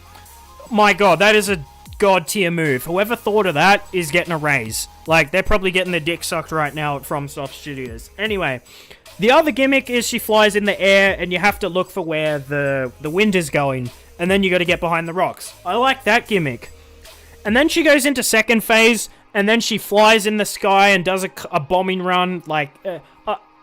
My god, that is a god tier move. Whoever thought of that is getting a raise. Like, they're probably getting their dick sucked right now at FromSoft Studios. Anyway, the other gimmick is she flies in the air and you have to look for where the wind is going. And then you got to get behind the rocks. I like that gimmick. And then she goes into second phase and then she flies in the sky and does a bombing run. Like,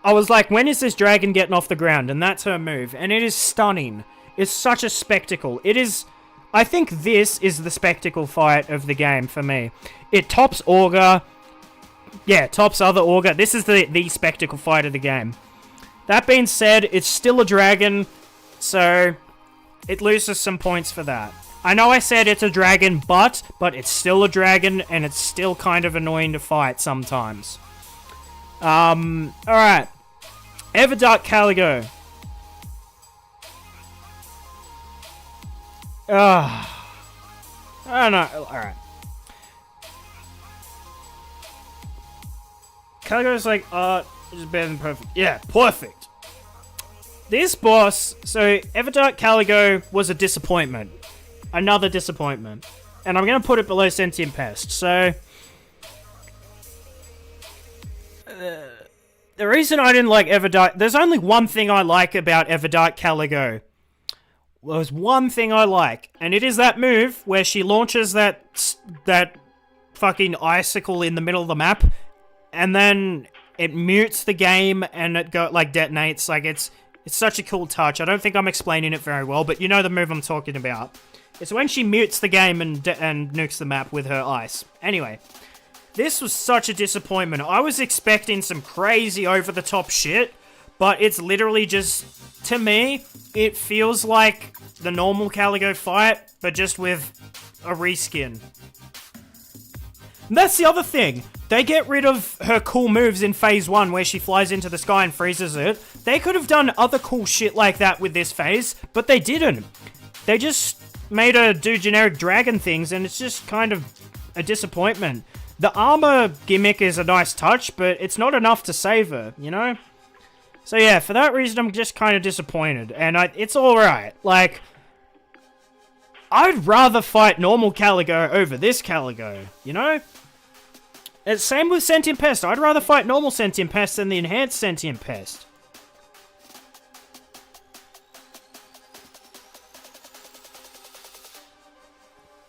I was like, when is this dragon getting off the ground? And that's her move. And it is stunning. It's such a spectacle. It is... I think this is the spectacle fight of the game for me. It tops Augur. Yeah, tops other Augur. This is the spectacle fight of the game. That being said, it's still a dragon, so it loses some points for that. I know I said it's a dragon, but it's still a dragon, and it's still kind of annoying to fight sometimes. Alright. Everdark Caligo. I don't know. Alright. Caligo's like, it's better than perfect. Yeah, perfect. This boss, so Everdark Caligo was a disappointment. Another disappointment. And I'm going to put it below Sentient Pest. So, the reason I didn't like Everdark, there's only one thing I like about Everdark Caligo. Well, there's one thing I like, and it is that move where she launches that fucking icicle in the middle of the map, and then it mutes the game and it detonates. Like, it's such a cool touch. I don't think I'm explaining it very well, but you know the move I'm talking about. It's when she mutes the game and nukes the map with her ice. Anyway, this was such a disappointment. I was expecting some crazy over-the-top shit, but it's literally just, to me, it feels like the normal Caligo fight, but just with a reskin. And that's the other thing. They get rid of her cool moves in Phase 1 where she flies into the sky and freezes it. They could have done other cool shit like that with this phase, but they didn't. They just made her do generic dragon things, and it's just kind of a disappointment. The armor gimmick is a nice touch, but it's not enough to save her, you know? So yeah, for that reason, I'm just kind of disappointed, and it's alright. Like, I'd rather fight normal Caligo over this Caligo, you know? It's same with Sentient Pest. I'd rather fight normal Sentient Pest than the enhanced Sentient Pest.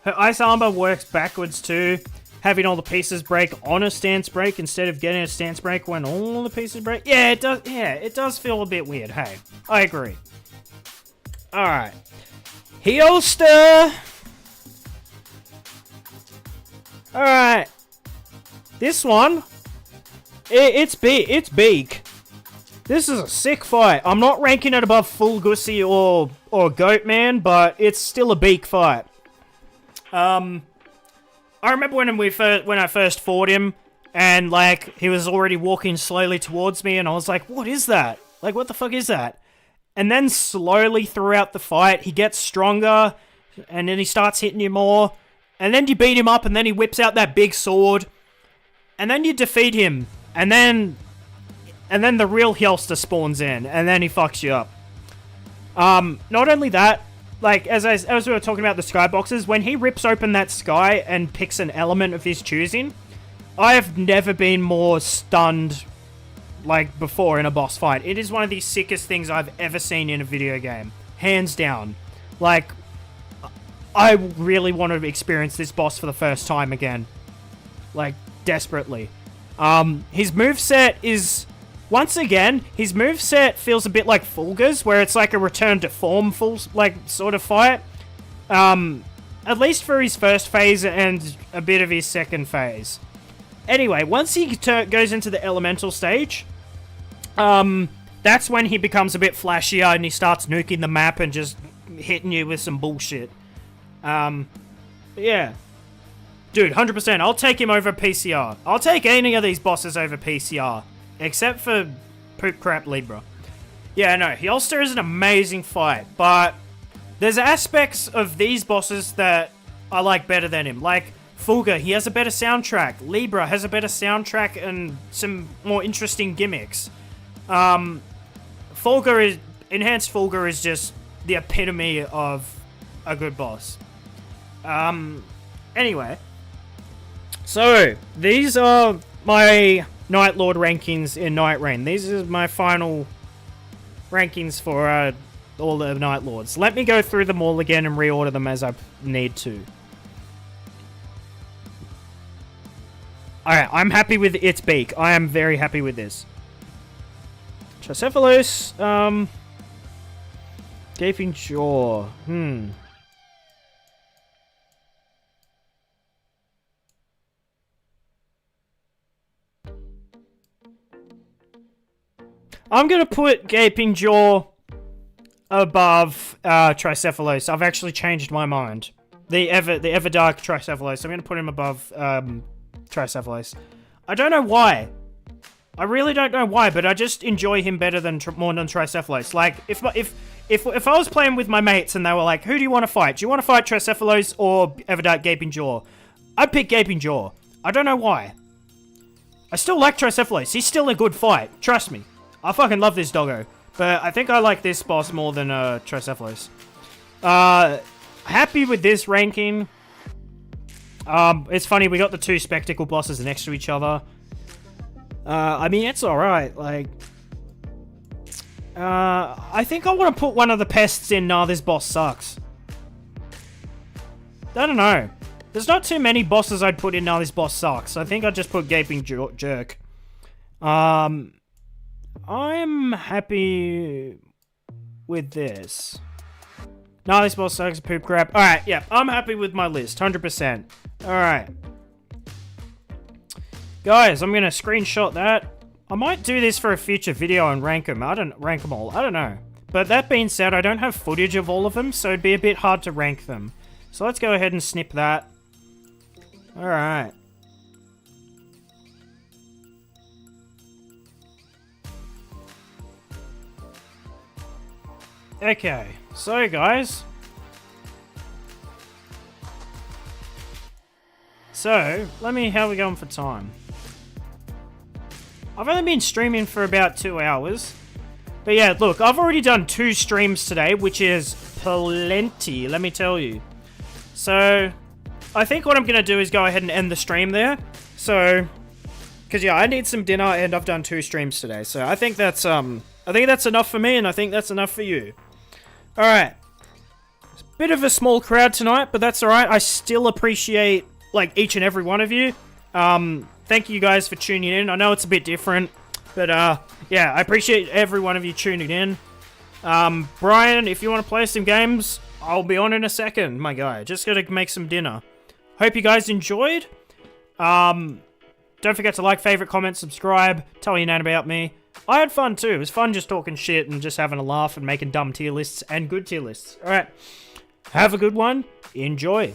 Her ice armor works backwards too, having all the pieces break on a stance break instead of getting a stance break when all the pieces break. Yeah, it does. Yeah, it does feel a bit weird. Hey, I agree. All right, Heelster. All right, this one, it's Beak. This is a sick fight. I'm not ranking it above Full Gussy or Goatman, but it's still a Beak fight. I remember when I first fought him, and like he was already walking slowly towards me, and I was like, "What is that? Like, what the fuck is that?" And then slowly throughout the fight, he gets stronger, and then he starts hitting you more, and then you beat him up, and then he whips out that big sword, and then you defeat him, and then the real Hjelster spawns in, and then he fucks you up. Not only that. Like, as we were talking about the skyboxes, when he rips open that sky and picks an element of his choosing, I have never been more stunned, like, before in a boss fight. It is one of the sickest things I've ever seen in a video game. Hands down. Like, I really want to experience this boss for the first time again. Like, desperately. His moveset is... Once again, his moveset feels a bit like Fulgur's, where it's like a return to form full, like, sort of fight. At least for his first phase and a bit of his second phase. Anyway, once he goes into the elemental stage, that's when he becomes a bit flashier and he starts nuking the map and just hitting you with some bullshit. Yeah. Dude, 100%. I'll take him over PCR. I'll take any of these bosses over PCR. Except for Poop Crap Libra. Yeah, no, Hyolster is an amazing fight, but there's aspects of these bosses that I like better than him. Like, Fulgur, he has a better soundtrack. Libra has a better soundtrack and some more interesting gimmicks. Enhanced Fulgur is just the epitome of a good boss. Anyway. So, these are my Night Lord rankings in Nightreign. These are my final rankings for all the Night Lords. Let me go through them all again and reorder them as I need to. Alright, I'm happy with its beak. I am very happy with this. Tricephalus, Gaping Jaw. I'm gonna put Gaping Jaw above Tricephalus. I've actually changed my mind. The ever dark Tricephalus. I'm gonna put him above Tricephalus. I don't know why. I really don't know why, but I just enjoy him better than more than Tricephalus. Like if I was playing with my mates and they were like, "Who do you want to fight? Do you want to fight Tricephalus or Everdark Gaping Jaw?" I'd pick Gaping Jaw. I don't know why. I still like Tricephalus. He's still a good fight. Trust me. I fucking love this doggo. But I think I like this boss more than Tricephalus. Happy with this ranking. It's funny, we got the two spectacle bosses next to each other. I mean, it's alright. Like, I think I want to put one of the pests in This Boss Sucks. I don't know. There's not too many bosses I'd put in This Boss Sucks. I think I'd just put Gaping Jerk. I'm happy with this. This boss sucks, poop crap. Alright, yeah, I'm happy with my list, 100%. Alright. Guys, I'm gonna screenshot that. I might do this for a future video and rank them. Rank them all. I don't know. But that being said, I don't have footage of all of them, so it'd be a bit hard to rank them. So let's go ahead and snip that. Alright. Okay, so guys. So, how are we going for time? I've only been streaming for about 2 hours. But yeah, look, I've already done 2 streams today, which is plenty, let me tell you. So, I think what I'm going to do is go ahead and end the stream there. So, because yeah, I need some dinner and I've done 2 streams today. So, I think that's enough for me and I think that's enough for you. Alright. It's a bit of a small crowd tonight, but that's alright. I still appreciate, like, each and every one of you. Thank you guys for tuning in. I know it's a bit different, but, yeah, I appreciate every one of you tuning in. Brian, if you want to play some games, I'll be on in a second, my guy. Just gotta make some dinner. Hope you guys enjoyed. Don't forget to like, favorite, comment, subscribe, tell your nan about me. I had fun too. It was fun just talking shit and just having a laugh and making dumb tier lists and good tier lists. Alright. Have a good one. Enjoy.